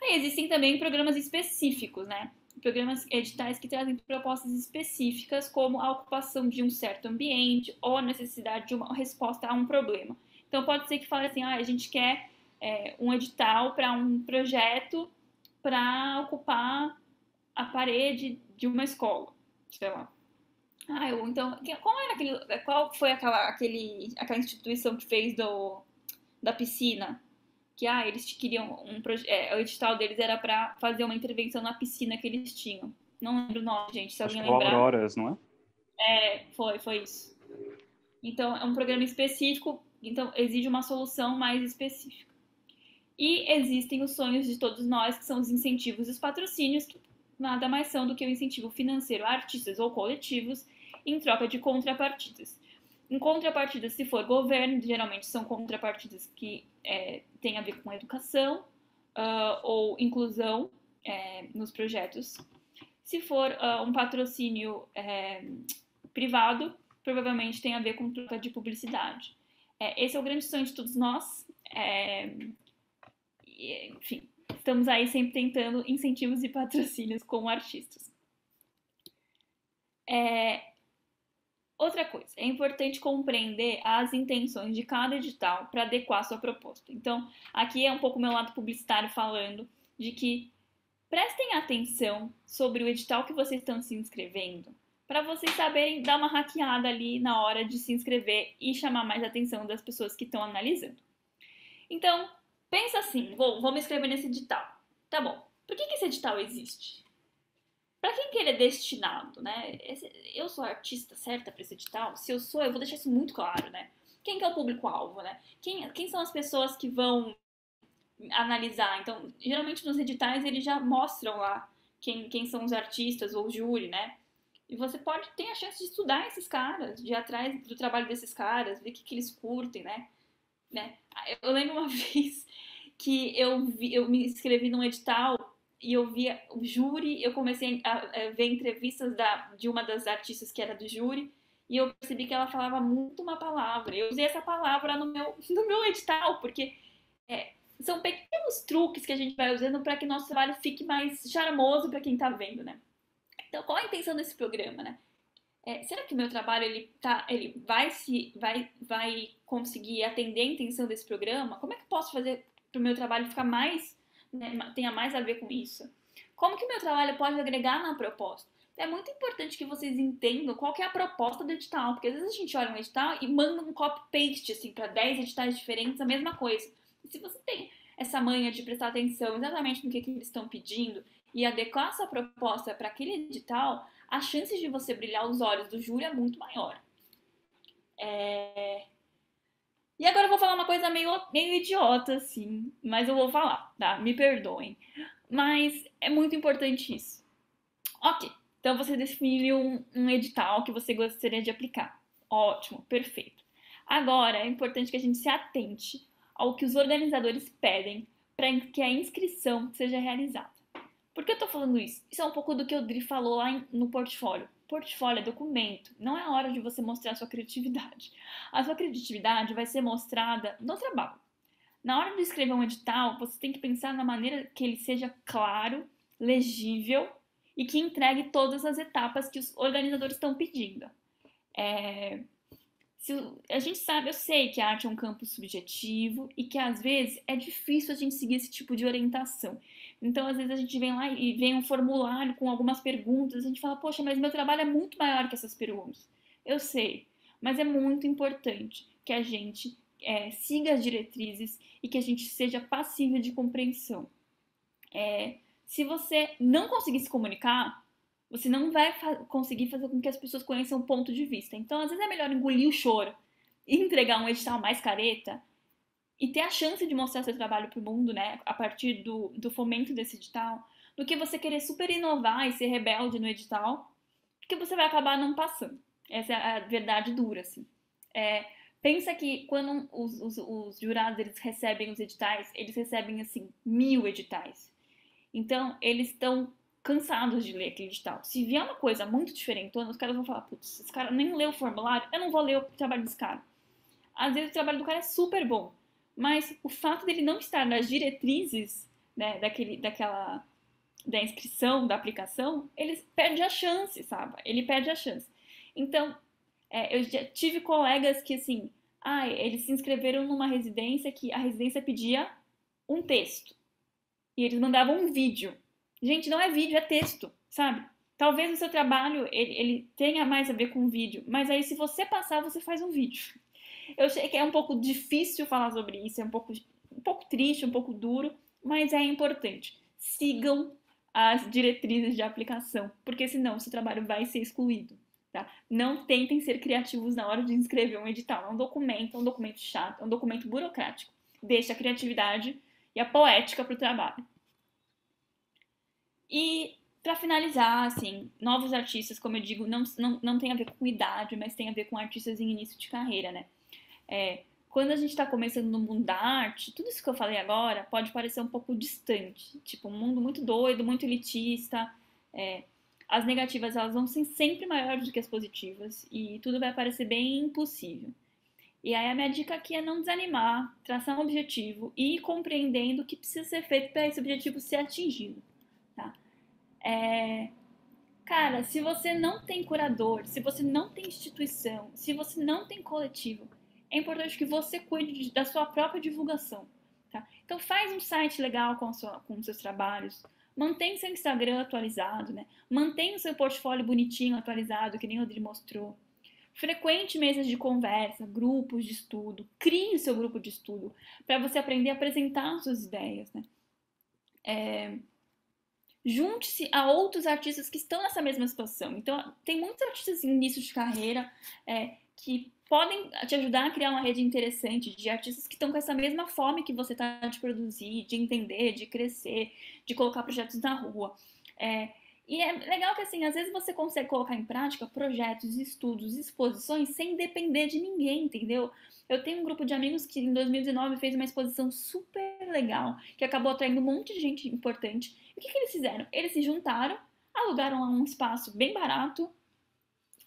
Aí existem também programas específicos, né? Programas editais que trazem propostas específicas, como a ocupação de um certo ambiente ou a necessidade de uma resposta a um problema. Então pode ser que fale assim, a gente quer um edital para um projeto para ocupar a parede de uma escola, sei lá. Então, qual foi aquela instituição que fez da piscina? Que eles queriam o edital deles era para fazer uma intervenção na piscina que eles tinham. Não lembro o nome, gente, se alguém lembrar. Auroras, não é? Foi isso. Então, é um programa específico, então exige uma solução mais específica. E existem os sonhos de todos nós, que são os incentivos e os patrocínios, que nada mais são do que o incentivo financeiro a artistas ou coletivos em troca de contrapartidas. Em contrapartida, se for governo, geralmente são contrapartidas que têm a ver com educação ou inclusão nos projetos. Se for um patrocínio privado, provavelmente tem a ver com troca de publicidade. Esse é o grande sonho de todos nós. Enfim, estamos aí sempre tentando incentivos e patrocínios com artistas. Outra coisa, é importante compreender as intenções de cada edital para adequar a sua proposta. Então, aqui é um pouco o meu lado publicitário falando de que prestem atenção sobre o edital que vocês estão se inscrevendo, para vocês saberem dar uma hackeada ali na hora de se inscrever e chamar mais a atenção das pessoas que estão analisando. Então, pensa assim, vou me inscrever nesse edital. Tá bom, por que esse edital existe? Para quem que ele é destinado, né? Eu sou a artista certa para esse edital? Se eu sou, eu vou deixar isso muito claro, né? Quem que é o público-alvo, né? Quem são as pessoas que vão analisar? Então, geralmente nos editais eles já mostram lá quem são os artistas ou o júri, né? E você ter a chance de estudar esses caras, de ir atrás do trabalho desses caras, ver o que eles curtem, né? Eu lembro uma vez que eu me inscrevi num edital e eu via o júri, eu comecei a ver entrevistas de uma das artistas que era do júri, e eu percebi que ela falava muito uma palavra. Eu usei essa palavra no meu edital, porque são pequenos truques que a gente vai usando para que nosso trabalho fique mais charmoso para quem está vendo, né? Então, qual a intenção desse programa, né? Será que o meu trabalho ele vai conseguir atender a intenção desse programa? Como é que eu posso fazer para o meu trabalho ficar mais, né, tenha mais a ver com isso? Como que o meu trabalho pode agregar na proposta? É muito importante que vocês entendam qual que é a proposta do edital, porque às vezes a gente olha um edital e manda um copy-paste assim, para 10 editais diferentes, a mesma coisa. E se você tem essa manha de prestar atenção exatamente no que eles estão pedindo e adequar essa proposta para aquele edital, a chance de você brilhar os olhos do júri é muito maior. E agora eu vou falar uma coisa meio idiota, assim, mas eu vou falar, tá? Me perdoem. Mas é muito importante isso. Ok, então você definiu um edital que você gostaria de aplicar. Ótimo, perfeito. Agora é importante que a gente se atente ao que os organizadores pedem para que a inscrição seja realizada. Por que eu tô falando isso? Isso é um pouco do que o Dri falou lá no portfólio. Portfólio é documento, não é a hora de você mostrar a sua criatividade. A sua criatividade vai ser mostrada no trabalho. Na hora de escrever um edital, você tem que pensar na maneira que ele seja claro, legível e que entregue todas as etapas que os organizadores estão pedindo. A gente sabe, eu sei que a arte é um campo subjetivo e que às vezes é difícil a gente seguir esse tipo de orientação. Então, às vezes a gente vem lá e vem um formulário com algumas perguntas, a gente fala, poxa, mas meu trabalho é muito maior que essas perguntas. Eu sei, mas é muito importante que a gente siga as diretrizes e que a gente seja passível de compreensão. Se você não conseguir se comunicar, você não vai conseguir fazer com que as pessoas conheçam o ponto de vista. Então, às vezes é melhor engolir o choro e entregar um edital mais careta e ter a chance de mostrar seu trabalho para o mundo, né, a partir do fomento desse edital, do que você querer super inovar e ser rebelde no edital, porque você vai acabar não passando. Essa é a verdade dura, assim. Pensa que quando os jurados eles recebem os editais, eles recebem, assim, 1000 editais. Então, eles estão cansados de ler aquele edital. Se vier uma coisa muito diferentona, os caras vão falar, putz, esse cara nem leu o formulário, eu não vou ler o trabalho desse cara. Às vezes o trabalho do cara é super bom, mas o fato dele não estar nas diretrizes, né, da inscrição, da aplicação, ele perde a chance, sabe? Ele perde a chance. Então, eu já tive colegas que, assim, eles se inscreveram numa residência que a residência pedia um texto. E eles mandavam um vídeo. Gente, não é vídeo, é texto, sabe? Talvez o seu trabalho, ele tenha mais a ver com vídeo, mas aí se você passar, você faz um vídeo. Eu sei que é um pouco difícil falar sobre isso, é um pouco triste, um pouco duro, mas é importante. Sigam as diretrizes de aplicação, porque senão o seu trabalho vai ser excluído. Tá? Não tentem ser criativos na hora de inscrever um edital. É um documento chato, é um documento burocrático. Deixa a criatividade e a poética para o trabalho. E, para finalizar, assim, novos artistas, como eu digo, não tem a ver com idade, mas tem a ver com artistas em início de carreira, né? Quando a gente está começando no mundo da arte, tudo isso que eu falei agora pode parecer um pouco distante. Tipo, um mundo muito doido, muito elitista. As negativas, elas vão ser sempre maiores do que as positivas. E tudo vai parecer bem impossível. E aí a minha dica aqui é não desanimar, traçar um objetivo e ir compreendendo o que precisa ser feito para esse objetivo ser atingido. Tá? Cara, se você não tem curador, se você não tem instituição, se você não tem coletivo, é importante que você cuide da sua própria divulgação. Tá? Então faz um site legal com os seus trabalhos, mantém seu Instagram atualizado, né? Mantém o seu portfólio bonitinho, atualizado, que nem o Rodri mostrou. Frequente mesas de conversa, grupos de estudo, crie o seu grupo de estudo para você aprender a apresentar as suas ideias, né? Junte-se a outros artistas que estão nessa mesma situação. Então, tem muitos artistas em início de carreira que podem te ajudar a criar uma rede interessante de artistas que estão com essa mesma fome que você está de produzir, de entender, de crescer, de colocar projetos na rua. E é legal que, assim, às vezes você consegue colocar em prática projetos, estudos, exposições sem depender de ninguém, entendeu? Eu tenho um grupo de amigos que em 2019 fez uma exposição super legal, que acabou atraindo um monte de gente importante. E o que eles fizeram? Eles se juntaram, alugaram um espaço bem barato,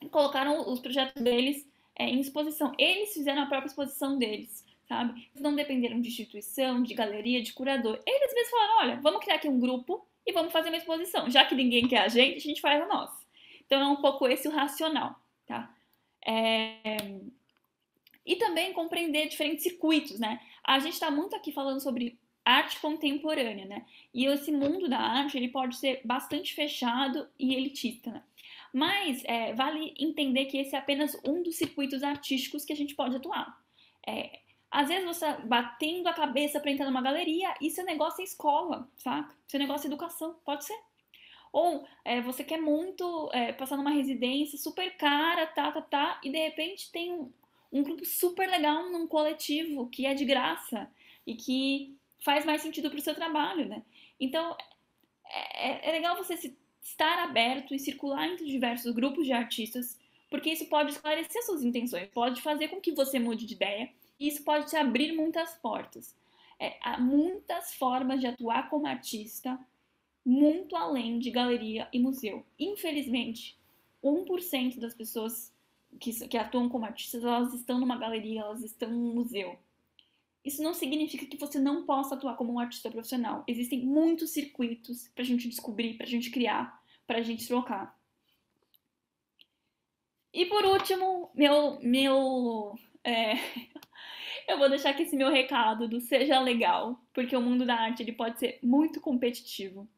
e colocaram os projetos deles em exposição. Eles fizeram a própria exposição deles, sabe? Eles não dependeram de instituição, de galeria, de curador. Eles mesmos falaram, olha, vamos criar aqui um grupo e vamos fazer uma exposição. Já que ninguém quer a gente faz a nossa. Então é um pouco esse o racional, tá? E também compreender diferentes circuitos, né? A gente está muito aqui falando sobre arte contemporânea, né? E esse mundo da arte, ele pode ser bastante fechado e elitista, né? Mas vale entender que esse é apenas um dos circuitos artísticos que a gente pode atuar. Às vezes você batendo a cabeça para entrar numa galeria e seu negócio é escola, saca? Seu negócio é educação, pode ser. Ou você quer muito passar numa residência super cara, e de repente tem um grupo super legal num coletivo que é de graça e que faz mais sentido para o seu trabalho, né? Então, é legal você estar aberto e circular entre diversos grupos de artistas, porque isso pode esclarecer suas intenções, pode fazer com que você mude de ideia e isso pode te abrir muitas portas. Há muitas formas de atuar como artista, muito além de galeria e museu. Infelizmente, 1% das pessoas que atuam como artistas, elas estão numa galeria, elas estão num museu. Isso não significa que você não possa atuar como um artista profissional. Existem muitos circuitos pra gente descobrir, pra gente criar, pra gente trocar. E por último, eu vou deixar aqui esse meu recado do seja legal, porque o mundo da arte ele pode ser muito competitivo,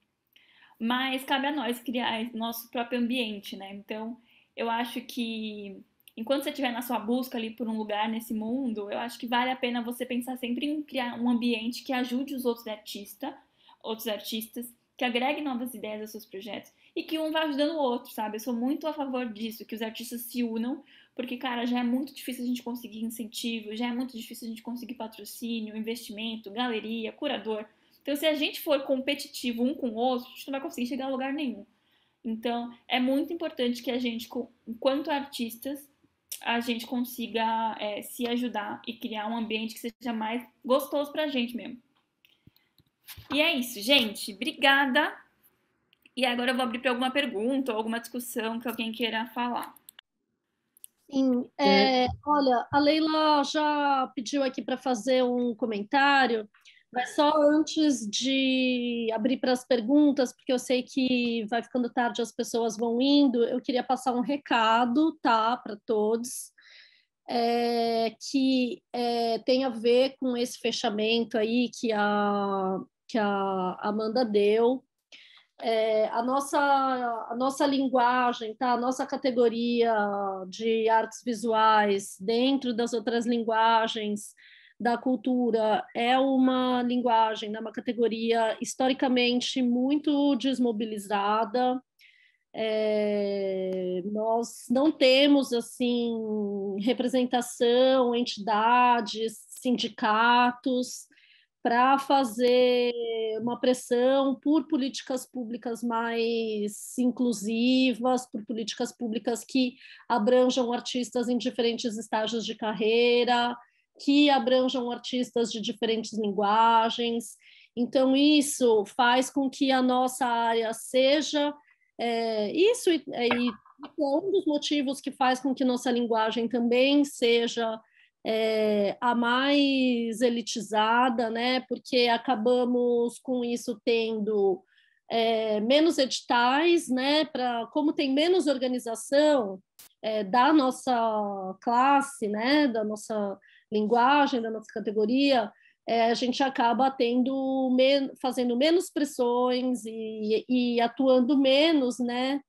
mas cabe a nós criar nosso próprio ambiente, né? Então, eu acho que enquanto você estiver na sua busca ali por um lugar nesse mundo, eu acho que vale a pena você pensar sempre em criar um ambiente que ajude os outros artistas, que agregue novas ideias aos seus projetos e que um vá ajudando o outro, sabe? Eu sou muito a favor disso, que os artistas se unam, porque, cara, já é muito difícil a gente conseguir incentivo, já é muito difícil a gente conseguir patrocínio, investimento, galeria, curador. Então, se a gente for competitivo um com o outro, a gente não vai conseguir chegar a lugar nenhum. Então, é muito importante que a gente, enquanto artistas, a gente consiga se ajudar e criar um ambiente que seja mais gostoso pra gente mesmo. E é isso, gente. Obrigada. E agora eu vou abrir para alguma pergunta ou alguma discussão que alguém queira falar. Sim, olha, a Leila já pediu aqui para fazer um comentário, mas só antes de abrir para as perguntas, porque eu sei que vai ficando tarde, as pessoas vão indo, eu queria passar um recado, tá, para todos, que tem a ver com esse fechamento aí que a Amanda deu. A nossa linguagem, tá? A nossa categoria de artes visuais dentro das outras linguagens da cultura é uma linguagem, né, uma categoria historicamente muito desmobilizada. Nós não temos assim representação, entidades, sindicatos para fazer uma pressão por políticas públicas mais inclusivas, por políticas públicas que abranjam artistas em diferentes estágios de carreira, que abranjam artistas de diferentes linguagens. Então, isso faz com que a nossa área seja... isso é um dos motivos que faz com que nossa linguagem também seja a mais elitizada, né? Porque acabamos com isso tendo menos editais, né? Como tem menos organização da nossa classe, né? Da nossa linguagem, da nossa categoria, a gente acaba fazendo menos pressões e atuando menos, né?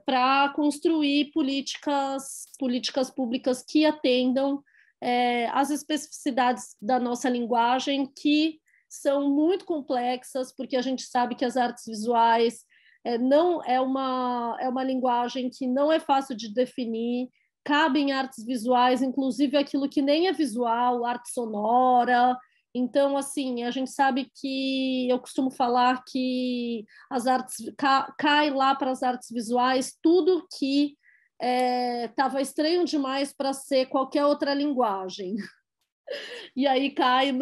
Para construir políticas públicas que atendam às especificidades da nossa linguagem, que são muito complexas, porque a gente sabe que as artes visuais não é uma linguagem que não é fácil de definir. Cabem artes visuais, inclusive aquilo que nem é visual, arte sonora. Então, assim, a gente sabe que eu costumo falar que as artes cai lá para as artes visuais tudo que estava estranho demais para ser qualquer outra linguagem. E aí cai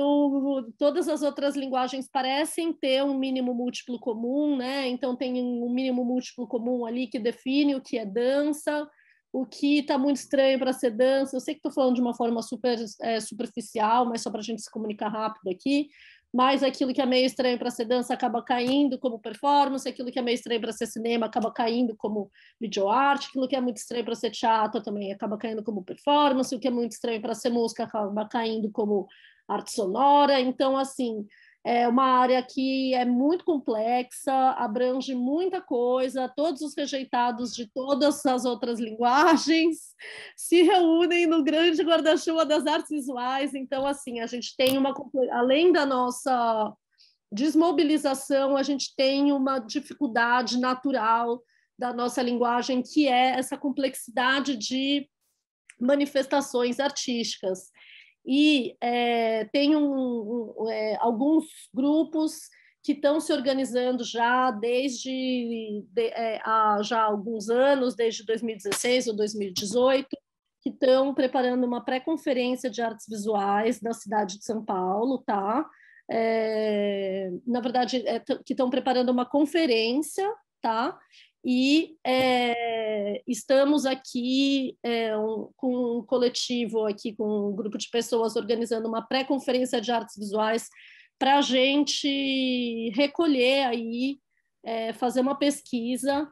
todas as outras linguagens parecem ter um mínimo múltiplo comum, né? Então tem um mínimo múltiplo comum ali que define o que é dança, o que está muito estranho para ser dança. Eu sei que estou falando de uma forma super superficial, mas só para a gente se comunicar rápido aqui. Mas aquilo que é meio estranho para ser dança acaba caindo como performance, aquilo que é meio estranho para ser cinema acaba caindo como videoarte, aquilo que é muito estranho para ser teatro também acaba caindo como performance, o que é muito estranho para ser música acaba caindo como arte sonora. Então, assim, é uma área que é muito complexa, abrange muita coisa, todos os rejeitados de todas as outras linguagens se reúnem no grande guarda-chuva das artes visuais. Então, assim, a gente tem além da nossa desmobilização, a gente tem uma dificuldade natural da nossa linguagem, que é essa complexidade de manifestações artísticas. E tem alguns grupos que estão se organizando já há alguns anos, desde 2016 ou 2018, que estão preparando uma pré-conferência de artes visuais na cidade de São Paulo, tá? Na verdade, que estão preparando uma conferência, tá? E estamos aqui com um coletivo, aqui com um grupo de pessoas organizando uma pré-conferência de artes visuais para a gente recolher aí, fazer uma pesquisa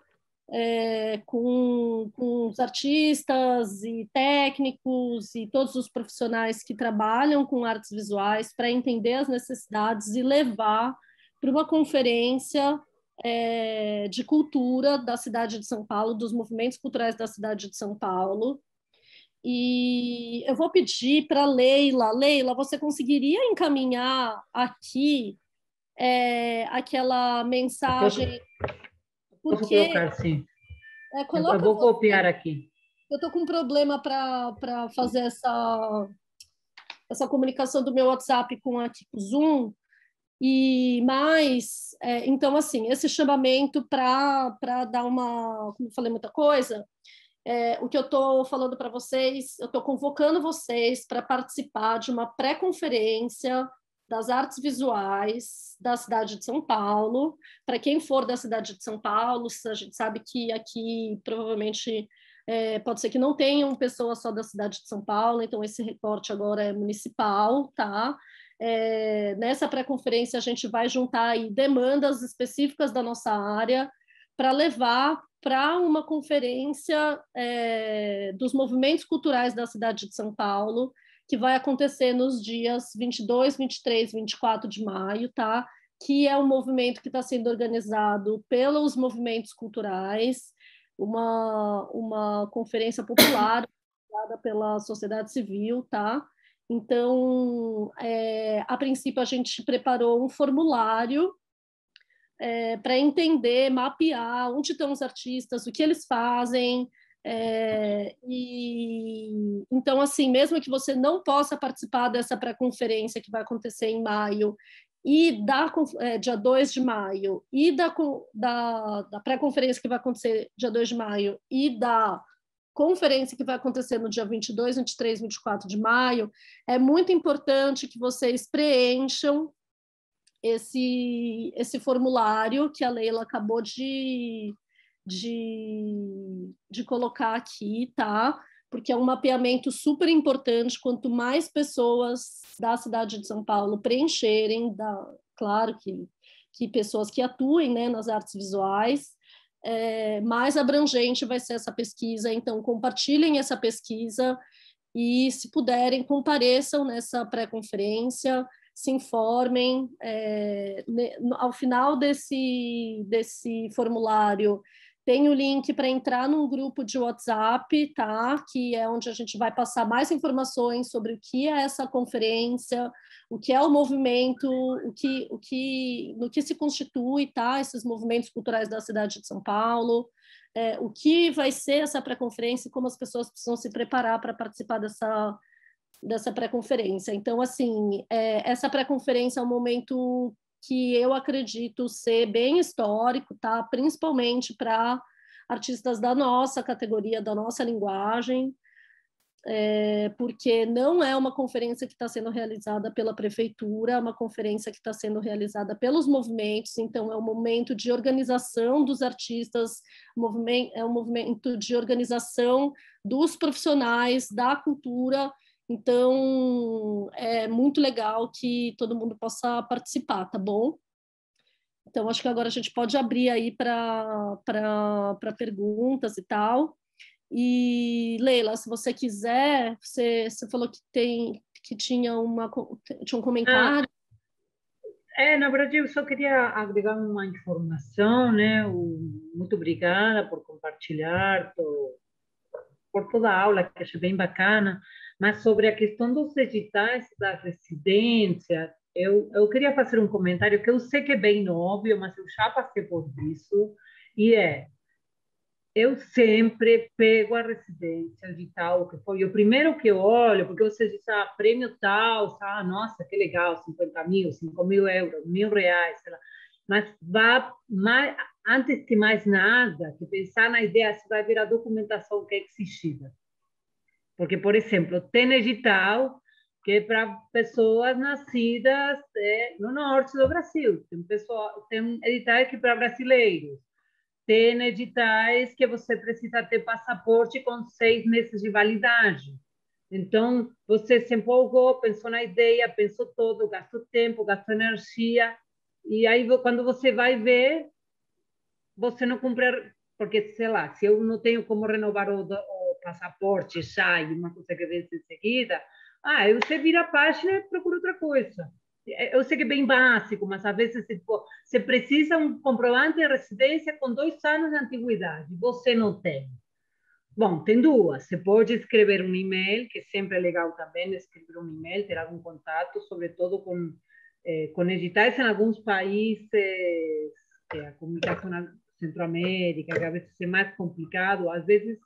com os artistas e técnicos e todos os profissionais que trabalham com artes visuais para entender as necessidades e levar para uma conferência de cultura da cidade de São Paulo, dos movimentos culturais da cidade de São Paulo. E eu vou pedir para Leila, você conseguiria encaminhar aqui aquela mensagem? Posso colocar, sim. Coloca eu vou copiar aqui. Eu estou com um problema para fazer essa comunicação do meu WhatsApp com o Zoom. Então, assim, esse chamamento para dar uma... Como eu falei muita coisa, o que eu estou falando para vocês, eu estou convocando vocês para participar de uma pré-conferência das artes visuais da cidade de São Paulo. Para quem for da cidade de São Paulo, a gente sabe que aqui provavelmente pode ser que não tenham pessoas só da cidade de São Paulo, então esse recorte agora é municipal, tá? Nessa pré-conferência a gente vai juntar aí demandas específicas da nossa área para levar para uma conferência dos movimentos culturais da cidade de São Paulo, que vai acontecer nos dias 22, 23, 24 de maio, tá? Que é um movimento que está sendo organizado pelos movimentos culturais, uma conferência popular organizada pela sociedade civil, tá? Então, a princípio, a gente preparou um formulário para entender, mapear onde estão os artistas, o que eles fazem. Então, assim, mesmo que você não possa participar dessa pré-conferência que vai acontecer em maio, e dia 2 de maio, e da pré-conferência que vai acontecer dia 2 de maio, e da conferência que vai acontecer no dia 22, 23, 24 de maio, é muito importante que vocês preencham esse formulário que a Leila acabou de colocar aqui, tá? Porque é um mapeamento super importante. Quanto mais pessoas da cidade de São Paulo preencherem, claro que pessoas que atuem, né, nas artes visuais, mais abrangente vai ser essa pesquisa. Então, compartilhem essa pesquisa e, se puderem, compareçam nessa pré-conferência, se informem. Ao final desse formulário, tem o link para entrar num grupo de WhatsApp, tá? Que é onde a gente vai passar mais informações sobre o que é essa conferência, o que é o movimento, no que se constitui, tá? Esses movimentos culturais da cidade de São Paulo, o que vai ser essa pré-conferência e como as pessoas precisam se preparar para participar dessa pré-conferência. Então, assim, essa pré-conferência é um momento que eu acredito ser bem histórico, tá? Principalmente para artistas da nossa categoria, da nossa linguagem, porque não é uma conferência que está sendo realizada pela prefeitura, é uma conferência que está sendo realizada pelos movimentos, então é um momento de organização dos artistas, é um movimento de organização dos profissionais da cultura. Então, é muito legal que todo mundo possa participar, tá bom? Então, acho que agora a gente pode abrir aí para perguntas e tal. E, Leila, se você quiser, você falou que tinha um comentário. Na verdade, eu só queria agregar uma informação, né? Muito obrigada por compartilhar, por toda a aula, que achei bem bacana. Mas sobre a questão dos editais da residência, eu queria fazer um comentário que eu sei que é bem óbvio, mas eu já passei por isso, e eu sempre pego a residência de tal, que foi o primeiro que eu olho, porque você diz, prêmio tal, nossa, que legal, 50 mil, 5 mil euros, R$ 1.000, sei lá. Mas antes que mais nada, que pensar na ideia se vai vir a documentação que é exigida. Porque, por exemplo, tem edital que é para pessoas nascidas no norte do Brasil. Tem editais que é para brasileiros. Tem editais que você precisa ter passaporte com 6 meses de validade. Então, você se empolgou, pensou na ideia, pensou todo, gastou tempo, gastou energia. E aí, quando você vai ver, você não cumpre, porque, sei lá, se eu não tenho como renovar o passaporte já e uma coisa que vence em seguida, você vira a página e procura outra coisa. Eu sei que é bem básico, mas às vezes você precisa um comprovante de residência com 2 anos de antiguidade, você não tem. Bom, tem duas. Você pode escrever um e-mail, que sempre é legal também escrever um e-mail, ter algum contato, sobretudo com editais em alguns países, a comunicação na Centro-América, que às vezes é mais complicado. Às vezes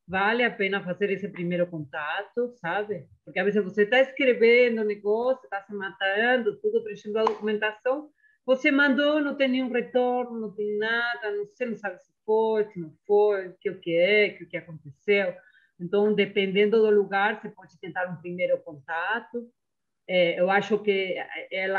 vale a pena fazer esse primeiro contato, sabe? Porque às vezes você está escrevendo o negócio, está se matando, tudo, preenchendo a documentação, você mandou, não tem nenhum retorno, não tem nada, você não sabe se foi, se não foi, o que aconteceu. Então, dependendo do lugar, você pode tentar um primeiro contato. Eu acho que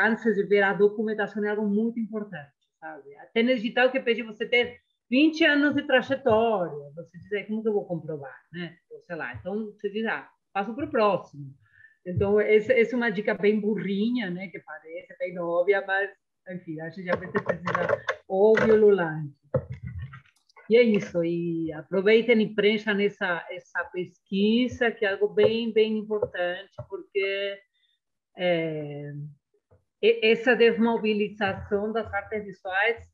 antes de ver a documentação é algo muito importante, sabe? Até no digital que pede você ter 20 anos de trajetória, você diz, como que eu vou comprovar, né? Ou sei lá, então você diz, passo para o próximo. Então, essa é uma dica bem burrinha, né? Que parece bem óbvia, mas, enfim, acho que já vai ser precisa óbvio lulante. E é isso, e aproveitem e preencham essa pesquisa, que é algo bem, bem importante, porque essa desmobilização das artes visuais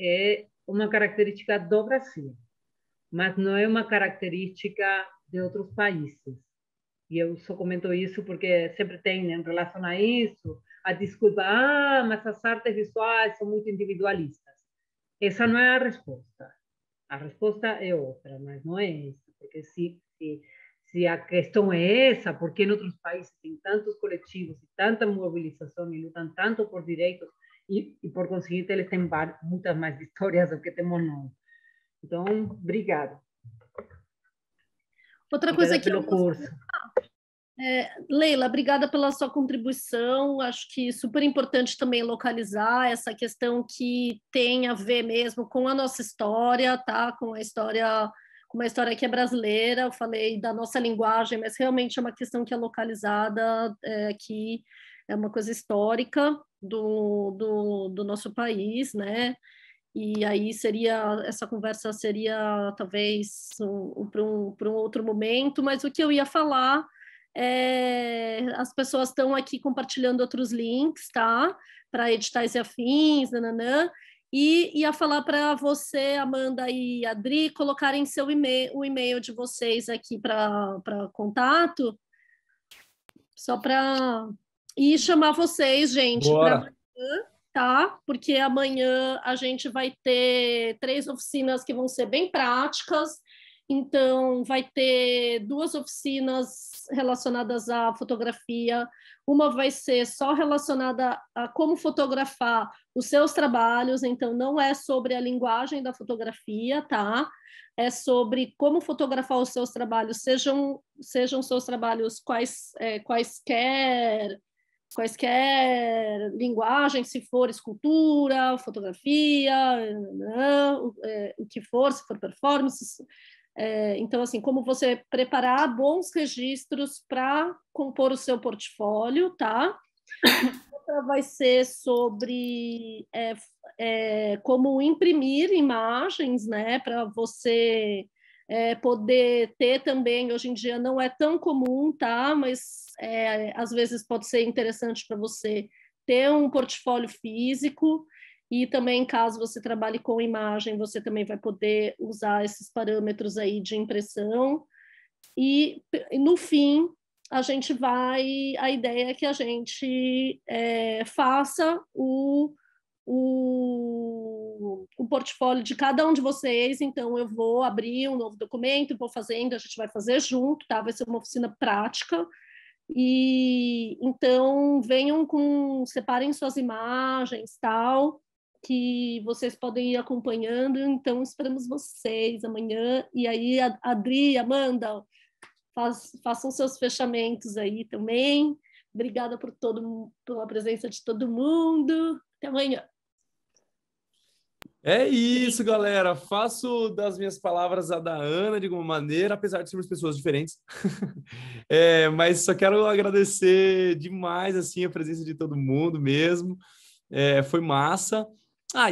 é uma característica do Brasil, mas não é uma característica de outros países. E eu só comento isso porque sempre tem, em relação a isso, a desculpa, mas as artes visuais são muito individualistas. Essa não é a resposta. A resposta é outra, mas não é essa. Porque se a questão é essa, porque em outros países tem tantos coletivos e tanta mobilização e lutam tanto por direitos e por conseguinte, eles têm muitas mais histórias do que temos nós. Então, obrigada. Outra coisa que pelo curso. Leila, obrigada pela sua contribuição. Acho que super importante também localizar essa questão que tem a ver mesmo com a nossa história, tá? Com uma história que é brasileira. Eu falei da nossa linguagem, mas realmente é uma questão que é localizada, que é uma coisa histórica do nosso país, né? E aí essa conversa seria talvez para um outro momento, mas o que eu ia falar as pessoas estão aqui compartilhando outros links, tá? Para editais e afins, nananã. E ia falar para você, Amanda e Adri, colocarem o e-mail de vocês aqui para contato, só para... E chamar vocês, gente, para amanhã, tá? Porque amanhã a gente vai ter 3 oficinas que vão ser bem práticas. Então, vai ter 2 oficinas relacionadas à fotografia. Uma vai ser só relacionada a como fotografar os seus trabalhos, então não é sobre a linguagem da fotografia, tá? É sobre como fotografar os seus trabalhos, sejam seus trabalhos quaisquer linguagem, se for escultura, fotografia, o que for, se for performance. Então, assim, como você preparar bons registros para compor o seu portfólio, tá? Outra vai ser sobre como imprimir imagens, né? Para você poder ter também, hoje em dia não é tão comum, tá? Mas às vezes pode ser interessante para você ter um portfólio físico. E também, caso você trabalhe com imagem, você também vai poder usar esses parâmetros aí de impressão. E, no fim, a ideia é que a gente faça o portfólio de cada um de vocês. Então, eu vou abrir um novo documento, vou fazendo, a gente vai fazer junto, tá? Vai ser uma oficina prática. E, então, separem suas imagens, tal, que vocês podem ir acompanhando. Então, esperamos vocês amanhã. E aí, Adri, Amanda, façam seus fechamentos aí também. Obrigada pela presença de todo mundo. Até amanhã. É isso, galera. Faço das minhas palavras a da Ana, de alguma maneira, apesar de sermos pessoas diferentes. Mas só quero agradecer demais assim, a presença de todo mundo mesmo. Foi massa.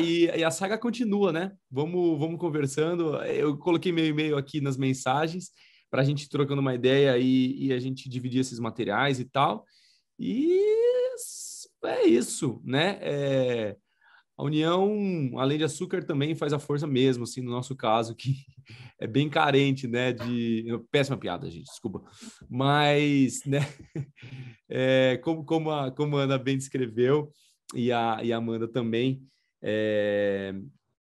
E a saga continua, né? Vamos conversando. Eu coloquei meu e-mail aqui nas mensagens para a gente ir trocando uma ideia e a gente dividir esses materiais e tal. E é isso, né? A união, além de açúcar, também faz a força mesmo, assim, no nosso caso, que é bem carente, né? Péssima piada, gente, desculpa. Mas, né? Como a Ana bem descreveu, e a Amanda também,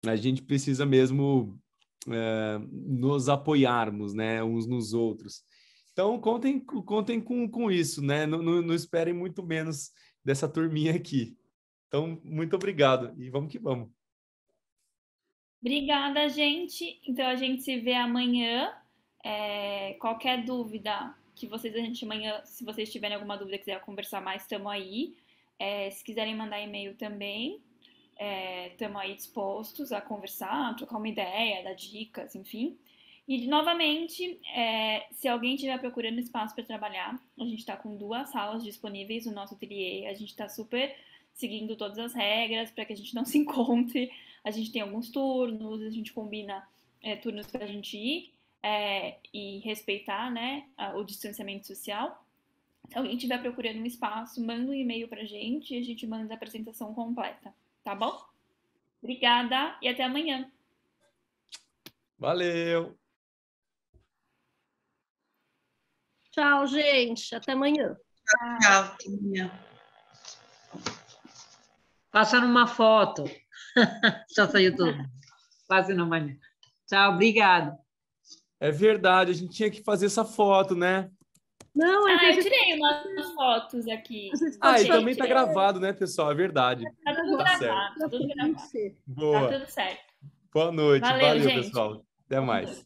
a gente precisa mesmo nos apoiarmos, né, uns nos outros. Então, contem com isso, né? Não esperem muito menos dessa turminha aqui. Então, muito obrigado e vamos que vamos. Obrigada, gente. Então, a gente se vê amanhã. Qualquer dúvida que vocês, a gente amanhã, se vocês tiverem alguma dúvida, quiser conversar mais, estamos aí. Se quiserem mandar e-mail também, estamos aí dispostos a conversar, trocar uma ideia, dar dicas, enfim. E, novamente, se alguém estiver procurando espaço para trabalhar, a gente está com 2 salas disponíveis no nosso ateliê. A gente está super seguindo todas as regras para que a gente não se encontre. A gente tem alguns turnos, a gente combina turnos para a gente ir e respeitar, né, o distanciamento social. Se alguém estiver procurando um espaço, manda um e-mail para a gente manda a apresentação completa, tá bom? Obrigada e até amanhã. Valeu! Tchau, gente. Até amanhã. Tchau, até amanhã. Façam uma foto. Já saiu tudo. Façam amanhã. Tchau, obrigado. É verdade, a gente tinha que fazer essa foto, né? Não, eu tirei umas fotos aqui. E também tá gravado, né, pessoal? É verdade. Tá tudo gravado, certo. tá tudo gravado. Boa. Tá tudo certo. Boa noite. Valeu, Valeu, gente. pessoal. Até mais.